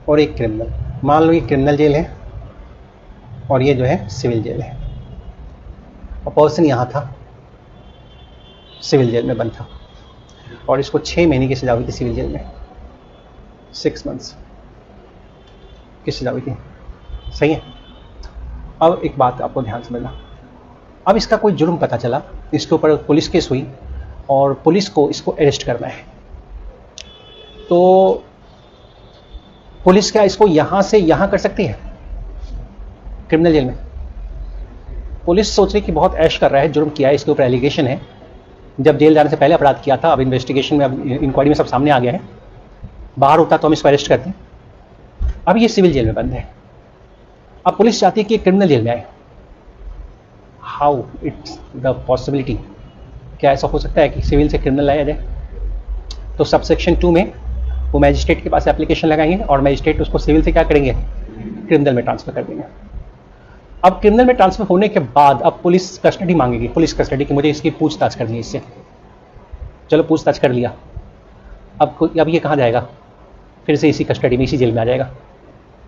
और एक क्रिमिनल. मान लो ये क्रिमिनल जेल है और ये जो है सिविल जेल है. और पर्सन यहां था, सिविल जेल में बंद था, और इसको 6 महीने की सजा हुई थी सिविल जेल में. 6 months की सजा हुई थी. सही है. अब एक बात आपको ध्यान समझना. अब इसका कोई जुर्म पता चला, इसके ऊपर पुलिस केस हुई और पुलिस को इसको अरेस्ट करना है. तो पुलिस क्या इसको यहां से यहां कर सकती है क्रिमिनल जेल में? पुलिस सोच रही कि बहुत ऐश कर रहा है, जुर्म किया है, इसके ऊपर एलिगेशन है, जब जेल जाने से पहले अपराध किया था, अब इन्वेस्टिगेशन में, अब इंक्वायरी में सब सामने आ गया है, बाहर होता तो हम इसको अरेस्ट करते हैं. अब ये सिविल जेल में बंद है. अब पुलिस चाहती है कि क्रिमिनल जेल में आए. हाउ इट्स द पॉसिबिलिटी, क्या ऐसा हो सकता है कि सिविल से क्रिमिनल लाया जाए? तो सबसेक्शन 2 में वो मैजिस्ट्रेट के पास एप्लीकेशन लगाएंगे और मैजिस्ट्रेट उसको सिविल से क्या करेंगे, क्रिमिनल में ट्रांसफर कर देंगे. अब क्रिमिनल में ट्रांसफर होने के बाद अब पुलिस कस्टडी मांगेगी, पुलिस कस्टडी की, मुझे इसकी पूछताछ करनी है इससे. चलो पूछताछ कर लिया. अब ये कहाँ जाएगा? फिर से इसी कस्टडी में, इसी जेल में आ जाएगा.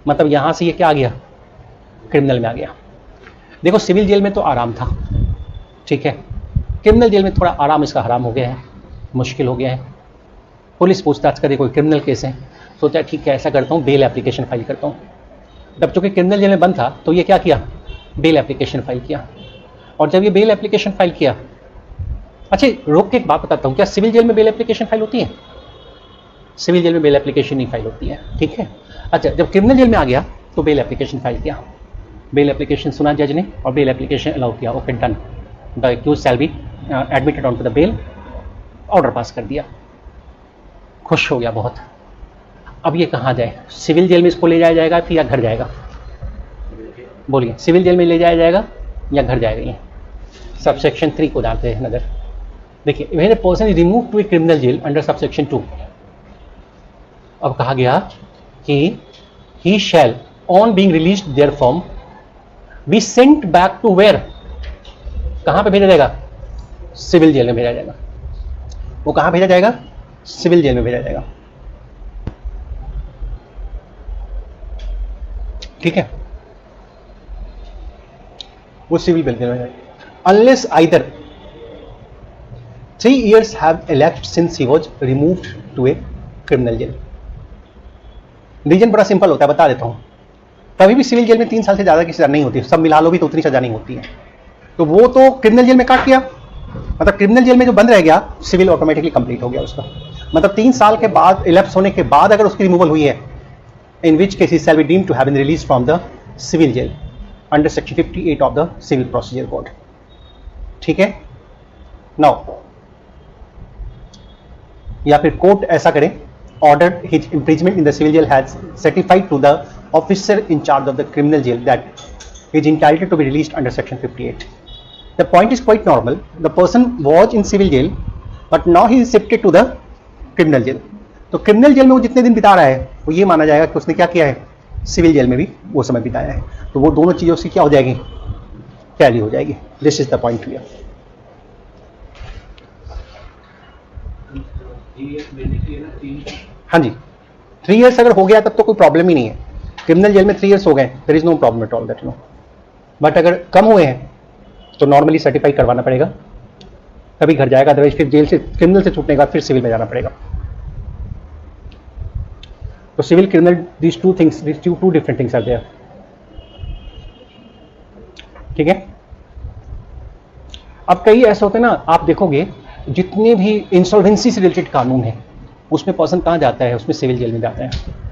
मतलब यहाँ से ये क्या आ गया, क्रिमिनल में आ गया. देखो सिविल जेल में तो आराम था, ठीक है. क्रिमिनल जेल में थोड़ा आराम इसका हराम हो गया है, मुश्किल हो गया है. पुलिस पूछताछ करे, कोई क्रिमिनल केस है, सोचा ठीक है ऐसा करता हूँ, बेल एप्लीकेशन फाइल करता हूँ. जब चूंकि क्रिमिनल जेल में बंद था तो ये क्या किया, बेल एप्लीकेशन फाइल किया. और जब ये बेल एप्लीकेशन फाइल किया, अच्छा रोक के एक बात बताता हूँ, क्या सिविल जेल में बेल एप्लीकेशन फाइल होती है? सिविल जेल में बेल एप्लीकेशन नहीं फाइल होती है, ठीक है. अच्छा जब क्रिमिनल जेल में आ गया तो बेल एप्लीकेशन फाइल किया. बेल एप्लीकेशन सुना जज ने और बेल एप्लीकेशन अलाउ किया. Okay done, the accused shall be admitted on to the bail. Order pass कर दिया, खुश हो गया बहुत. अब ये कहाँ जाए, सिविल जेल में इसको ले जाया जाएगा फिर या घर जाएगा? बोलिए, सिविल जेल में ले जाया जाएगा या घर जाएगा? ये सबसेक्शन 3 को डालते हैं नजर. देखिए, when a person is removed to a criminal jail under subsection 2, अब कहा गया कि he shall on being released therefrom be sent back to where, कहां पे भेजा जाएगा? सिविल जेल में भेजा जाएगा. वो कहां भेजा जाएगा? सिविल जेल में भेजा जाएगा, ठीक है. वो सिविल जेल में जाएगा unless either 3 years have elapsed since he was removed to a criminal jail. Reason बड़ा सिंपल होता है, बता देता हूं. कभी भी सिविल जेल में 3 साल से ज्यादा की सजा नहीं होती, सब मिला लो भी तो उतनी सजा नहीं होती है. तो वो तो क्रिमिनल जेल में काट किया, मतलब क्रिमिनल जेल में जो बंद रह गया, सिविल ऑटोमेटिकली कंप्लीट हो गया उसका। मतलब 3 साल के बाद, इलेप्स होने के बाद अगर उसकी रिमूवल हुई है, in which case he shall be deemed to have been release from the civil jail under section 58 of the civil procedure code. ठीक है। नाउ या फिर कोर्ट ऐसा करे, order his imprisonment in the civil jail has certified to the officer in charge of the criminal jail that he is entitled to be released under section 58. The point is quite normal. The person was in civil jail but now he is shifted to the criminal jail. तो क्रिमिनल जेल में वो जितने दिन बिता रहा है वो ये माना जाएगा कि उसने क्या किया है, सिविल जेल में भी वो समय बिताया है। तो वो दोनों चीज़ें उसकी क्या हो जाएगी, टैली हो जाएगी। This is the point here. हाँ जी, 3 years अगर हो गया तब तो कोई प्रॉब्लम ही नहीं है। क्रिमिनल जेल में 3 years हो गए, there is no problem at all that no. But अगर कम हुए हैं तो नॉर्मली सर्टिफाई करवाना पड़ेगा, तभी घर जाएगा। अदरवाइज फिर जेल से, क्रिमिनल से छूटने के बाद फिर सिविल में जाना पड़ेगा। तो civil criminal, these two different things are there। ठीक है। अब कई ऐसे होते हैं ना, आप देखोगे जितने भी इंसॉल्वेंसी से रिलेटेड कानून है उसमें पर्सन कहाँ जाता है, उसमें सिविल जेल में जाता है।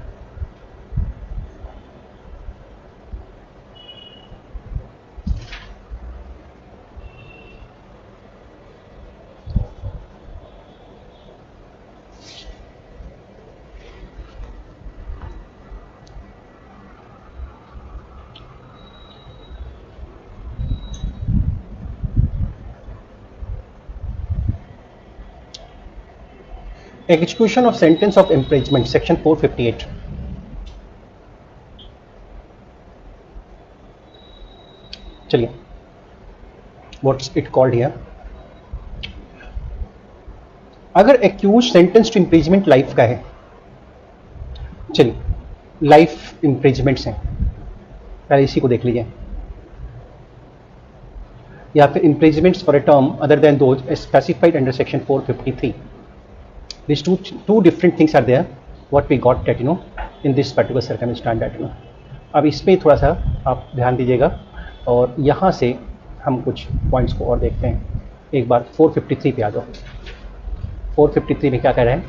Execution of sentence of imprisonment, section 458। चलिए, what's it called here? अगर accused sentence to imprisonment life का है, चलिए लाइफ इम्प्रिजमेंट्स हैं, पहले इसी को देख लीजिए। या फिर imprisonments for a term other than those specified under section 453। These two different things are there, what we got that in this particular circumstance that अब इस पे थोड़ा सा आप ध्यान दीजिएगा और यहाँ से हम कुछ पॉइंट्स को और देखते हैं। एक बार 453 पे आ जाओ। 453 में क्या कह रहे हैं,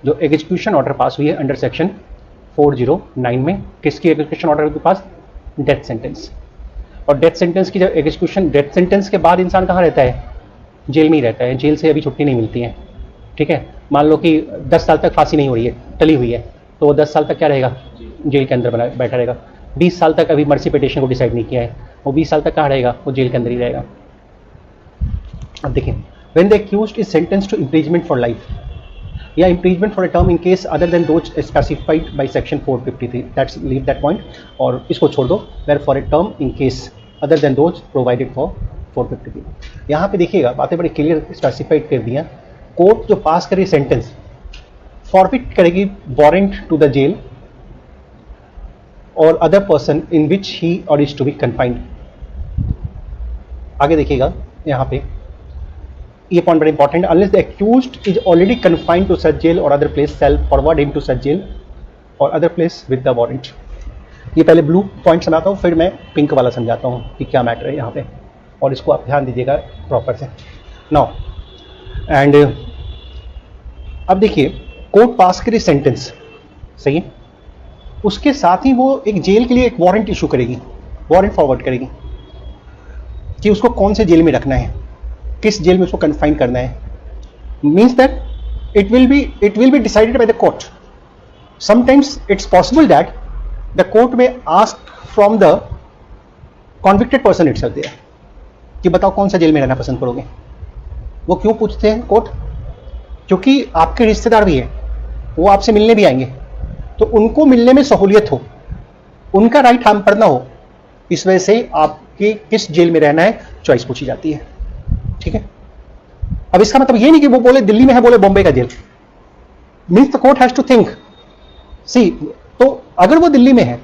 जो एग्जीक्यूशन ऑर्डर पास हुई है अंडर सेक्शन 409 में, किसकी एग्जीक्यूशन ऑर्डर के पास, डेथ सेंटेंस। और डेथ सेंटेंस की जब एग्जीक्यूशन, डेथ सेंटेंस के बाद इंसान कहाँ रहता है, जेल में ही रहता है। जेल से अभी छुट्टी नहीं मिलती है। ठीक है, मान लो कि 10 साल तक फांसी नहीं हो रही है, टली हुई है, तो वो 10 साल तक क्या रहेगा, जेल के अंदर बैठा रहेगा। 20 साल तक अभी मर्सी पिटिशन को डिसाइड नहीं किया है, वो 20 साल तक कहाँ रहेगा, वो जेल के अंदर ही रहेगा। अब देखिए, when the accused is sentenced to imprisonment for life या imprisonment for a term in case other than those specified by section 453, that's leave that point और इसको छोड़ दो। Where for a term in case other than those provided for 453। यहाँ पे देखिएगा बातें बड़ी क्लियर स्पेसिफाइड कर दी हैं। कोर्ट जो पास करेगी सेंटेंस, फॉरफिट करेगी warrant to the jail or other person in which ही और इज टू बी कन्फाइंड। आगे देखिएगा यहाँ पे ये पॉइंट बड़ा important, unless the accused is already confined to such jail or other place shall forward him to such jail or other place with the warrant. ये पहले ब्लू पॉइंट समझाता हूँ, फिर मैं पिंक वाला समझाता हूँ कि क्या मैटर है यहाँ पे, और इसको आप ध्यान दीजिएगा प्रॉपर से। नाउ एंड अब देखिए, कोर्ट पास करे सेंटेंस, सही है, उसके साथ ही वो एक जेल के लिए एक वारंट इशू करेगी, वारंट फॉरवर्ड करेगी कि उसको कौन से जेल में रखना है, किस जेल में उसको कन्फाइन करना है। Means that it will be decided by the court. Sometimes it's possible that the court may ask from the convicted person itself there कि बताओ कौन सा जेल में रहना पसंद करोगे। वो क्यों पूछते हैं कोर्ट, क्योंकि आपके रिश्तेदार भी हैं, वो आपसे मिलने भी आएंगे, तो उनको मिलने में सहूलियत हो, उनका राइट हार्म पर ना हो, इस वजह से आपके किस जेल में रहना है चॉइस पूछी जाती है। ठीक है, अब इसका मतलब ये नहीं कि वो बोले दिल्ली में है, बोले बॉम्बे का jail. Means the court has to think, see, तो अगर वो दिल्ली में है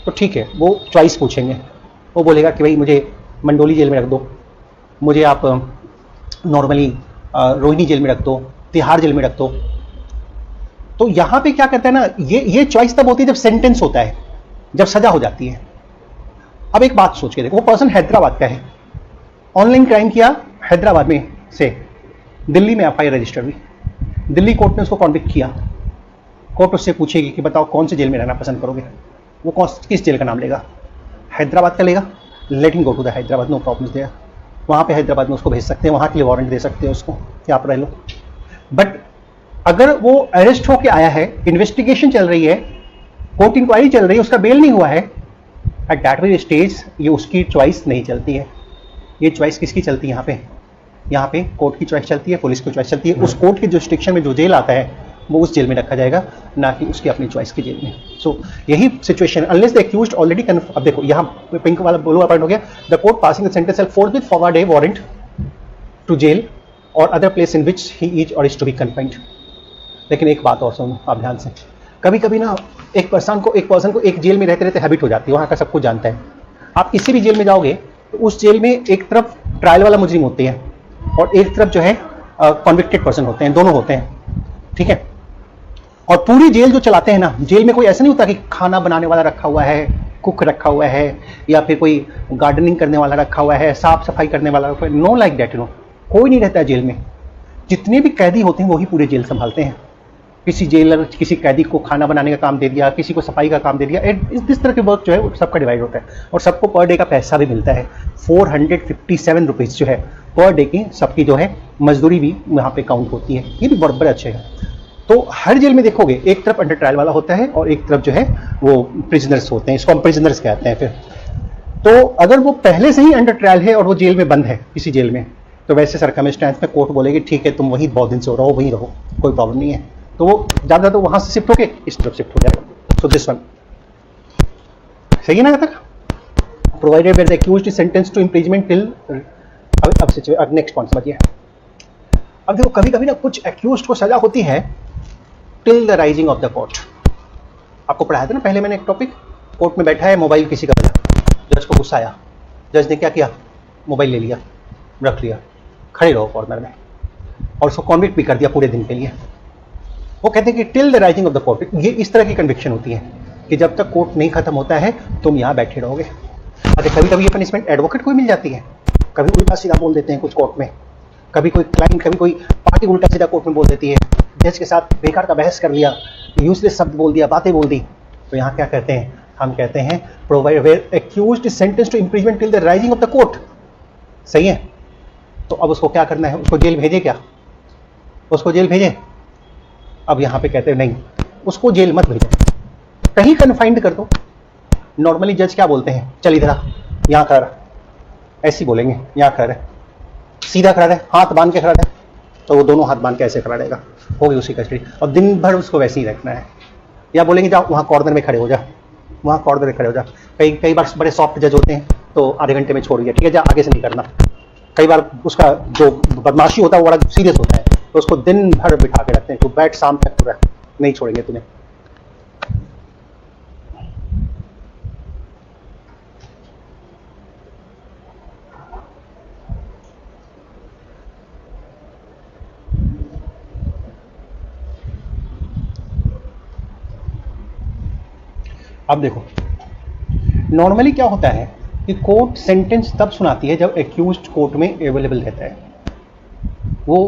तो ठीक है, वो चॉइस पूछेंगे। वो बोलेगा कि भाई मुझे मंडोली जेल में रख दो, मुझे आप नॉर्मली रोहिणी जेल में रख दो, तिहाड़ जेल में रख दो। तो यहां पे क्या करता है ना, ये चॉइस तब होती है जब सेंटेंस होता है, जब सजा हो जाती है। अब एक बात सोच के देखो, वो पर्सन हैदराबाद का है, ऑनलाइन क्राइम किया हैदराबाद में से दिल्ली में एफआईआर रजिस्टर हुई, दिल्ली कोर्ट ने उसको कॉन्विक्ट किया। कोर्ट उससे पूछेगी कि बताओ कौन से जेल में रहना पसंद करोगे, वो किस जेल का नाम लेगा, हैदराबाद का लेगा, let him go to the Hyderabad, no problem there, वहाँ पे हैदराबाद में उसको भेज सकते हैं, वहाँ के लिए वारंट दे सकते हैं उसको कि आप रह लो। बट अगर वो अरेस्ट होके आया है, इन्वेस्टिगेशन चल रही है, कोर्ट इंक्वायरी चल रही है, उसका बेल नहीं हुआ है, एट दैट वेरी स्टेज ये उसकी चॉइस नहीं चलती है। ये चॉइस किसकी चलती है यहाँ पे कोर्ट की चॉइस चलती है, पुलिस की चॉइस चलती है। उस कोर्ट के जुरिस्डिक्शन में जो जेल आता है वो उस जेल में रखा जाएगा, ना कि उसकी अपनी चॉइस की जेल में। सो यही situation, unless the accused already अब देखो यहाँ पिंक वाला ब्लू पॉइंट हो गया, the court passing the sentence shall forthwith forward a warrant to jail or other place in which he is or is to be confined. लेकिन एक बात और सुनो आप ध्यान से, कभी कभी ना एक पर्सन को एक जेल में रहते रहते हैबिट हो जाती है, वहाँ का सब कुछ जानता है। आप किसी भी जेल में जाओगे तो उस जेल में एक तरफ ट्रायल वाला मुजरिम होते हैं और एक तरफ जो है कॉन्विक्टेड पर्सन होते हैं, दोनों होते हैं, ठीक है। और पूरी जेल जो चलाते हैं ना, जेल में कोई ऐसा नहीं होता कि खाना बनाने वाला रखा हुआ है, कुक रखा हुआ है, या फिर कोई गार्डनिंग करने वाला रखा हुआ है, साफ सफाई करने वाला रखा हुआ है, नो लाइक दैट, नो, कोई नहीं रहता है जेल में। जितने भी कैदी होते हैं वही पूरे जेल संभालते हैं। किसी जेलर किसी कैदी को खाना बनाने का काम दे दिया, किसी को सफाई का काम दे दिया, इस तरह के वर्क जो है वो सबका डिवाइड होता है और सबको पर डे का पैसा भी मिलता है। 457 रुपीज़ जो है पर डे की सबकी जो है मजदूरी भी यहाँ पे काउंट होती है। ये भी बड़े अच्छे हैं। तो हर जेल में देखोगे एक तरफ अंडर ट्रायल वाला होता है और एक तरफ जो है वो प्रिजनर्स होते हैं, इसको हम प्रिजनर्स कहते हैं। फिर तो अगर वो पहले से ही अंडर ट्रायल है और वो जेल में बंद है किसी जेल में, तो वैसे सर्कमस्टेंस में कोर्ट बोलेगी ठीक है तुम वहीं बहुत दिन से रहो, वहीं रहो, कोई प्रॉब्लम नहीं है। तो वो ज़्यादा तो वहाँ से शिफ्ट होके इस तरफ शिफ्ट हो जाएगा। सो दिस वन सही है ना तक, provided where the accused is sentenced to imprisonment till, अब नेक्स्ट पॉइंट समझिए। अब देखो कभी कभी ना कुछ एक्यूज्ड को सजा होती है till the rising of the court. आपको पढ़ाया था ना पहले मैंने एक टॉपिक, कोर्ट में बैठा है, मोबाइल किसी का बजा, जज को गुस्सा आया, जज ने क्या किया, मोबाइल ले लिया, रख लिया, खड़े रहो कॉर्नर में, और उसको कॉन्विक्ट भी कर दिया पूरे दिन के लिए। वो कहते हैं कि till the rising of the court, ये इस तरह की कन्विक्शन होती है कि जब तक कोर्ट नहीं खत्म होता है तुम यहाँ बैठे रहोगे। अच्छा कभी कभी ये पनिशमेंट एडवोकेट को भी मिल जाती है, कभी उल्टा सीधा बोल देते हैं कुछ कोर्ट में, कभी कोई क्लाइंट, कभी कोई पार्टी उल्टा सीधा कोर्ट में बोल देती है, जज के साथ बेकार का बहस कर लिया, यूजलेस शब्द बोल दिया, बातें बोल दी। तो यहाँ क्या कहते हैं, हम कहते हैं provide where accused is sentenced to imprisonment till the rising of the court. सही है। तो अब उसको क्या करना है, उसको जेल भेजे क्या, उसको जेल भेजे? अब यहाँ पे कहते हैं नहीं, उसको जेल मत भेजो, कहीं कन्फाइंड कर दो। नॉर्मली जज क्या बोलते हैं, चल इधर आ, यहाँ कर, ऐसी बोलेंगे, यहाँ कर, सीधा खड़ा रहे, हाथ बांध के खड़ा रहे, तो वो दोनों हाथ बांध के ऐसे खड़ा रहेगा, होगी उसकी कस्टडी, और दिन भर उसको वैसे ही रखना है। या बोलेंगे जाओ वहाँ कॉर्नर में खड़े हो जा, वहाँ कॉर्नर में खड़े हो जा। कई बार बड़े सॉफ्ट जज होते हैं तो आधे घंटे में छोड़ दिया, ठीक है जा आगे से नहीं करना। कई बार उसका जो बदमाशी होता है वो बड़ा सीरियस होता है, तो उसको दिन भर बिठा के रखते हैं, तो बैठ शाम तक पूरा, नहीं छोड़ेंगे तुम्हें। अब देखो नॉर्मली क्या होता है कि कोर्ट सेंटेंस तब सुनाती है जब एक्यूज्ड कोर्ट में अवेलेबल रहता है। वो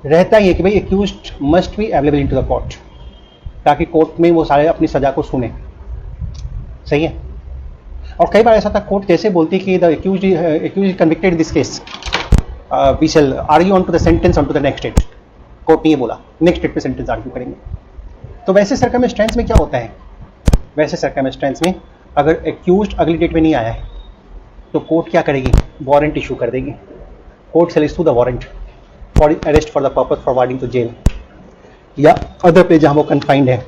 रहता ही है कि भाई accused must be available in to the court, ताकि कोर्ट में वो सारे अपनी सजा को सुने। सही है। और कई बार ऐसा था कोर्ट जैसे बोलती है कि the accused convicted this case, we shall argue on to the sentence on to the next date. Court ने ये बोला नेक्स्ट डेट पे सेंटेंस आर्ग्यू करेंगे। तो वैसे सर्कमस्टेंस में क्या होता है, वैसे सर्कमस्टेंस में अगर एक्यूज्ड अगली डेट में नहीं आया है तो कोर्ट क्या करेगी, वारंट इशू कर देगी। Court shall issue the warrant for arrest for the purpose forwarding to jail या अदर प्लेस जहां वो कन्फाइंड है।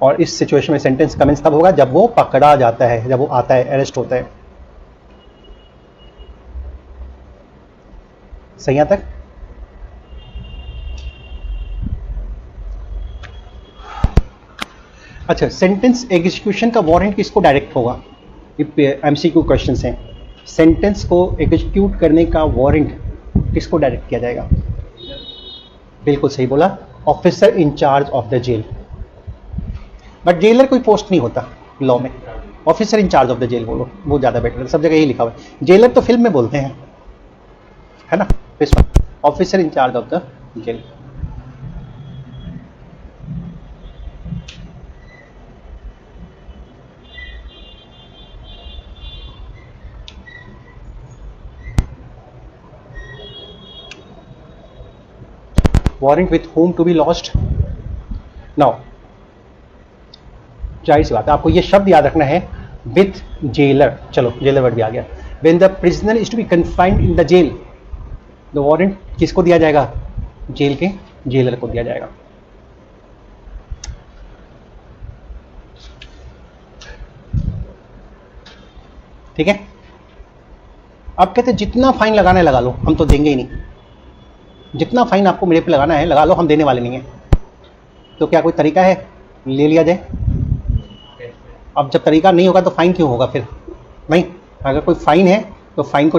और इस सिचुएशन में सेंटेंस कमेंस तब होगा जब वो पकड़ा जाता है, जब वो आता है, अरेस्ट होता है। सही यहां तक? अच्छा, सेंटेंस एग्जीक्यूशन का वारंट किसको डायरेक्ट होगा? एमसीक्यू क्वेश्चंस हैं। सेंटेंस को एग्जीक्यूट करने का वारंट किसको डायरेक्ट किया जाएगा? बिल्कुल सही बोला, officer in charge of the jail. But jailer कोई पोस्ट नहीं होता लॉ में, officer in charge of the jail बोलो, वो ज़्यादा बेटर है, सब जगह यही लिखा हुआ है। जेलर तो फिल्म में बोलते हैं, है ना। Officer in charge of the jail. Warrant with home to be lost. Now जाहिर सी बात है आपको ये शब्द याद रखना है, विथ जेलर। चलो जेलर वर्ड भी आ गया। When the prisoner is to be confined in the jail, the warrant किसको दिया जाएगा? जेल के जेलर को दिया जाएगा। ठीक है। अब कहते जितना फाइन लगाना है लगा लो, हम तो देंगे ही नहीं। जितना फाइन आपको मेरे पे लगाना है लगा लो, हम देने वाले नहीं है। तो क्या कोई तरीका है ले लिया जाए? अब जब तरीका नहीं होगा तो फाइन क्यों होगा फिर? नहीं, अगर कोई फाइन है तो फाइन को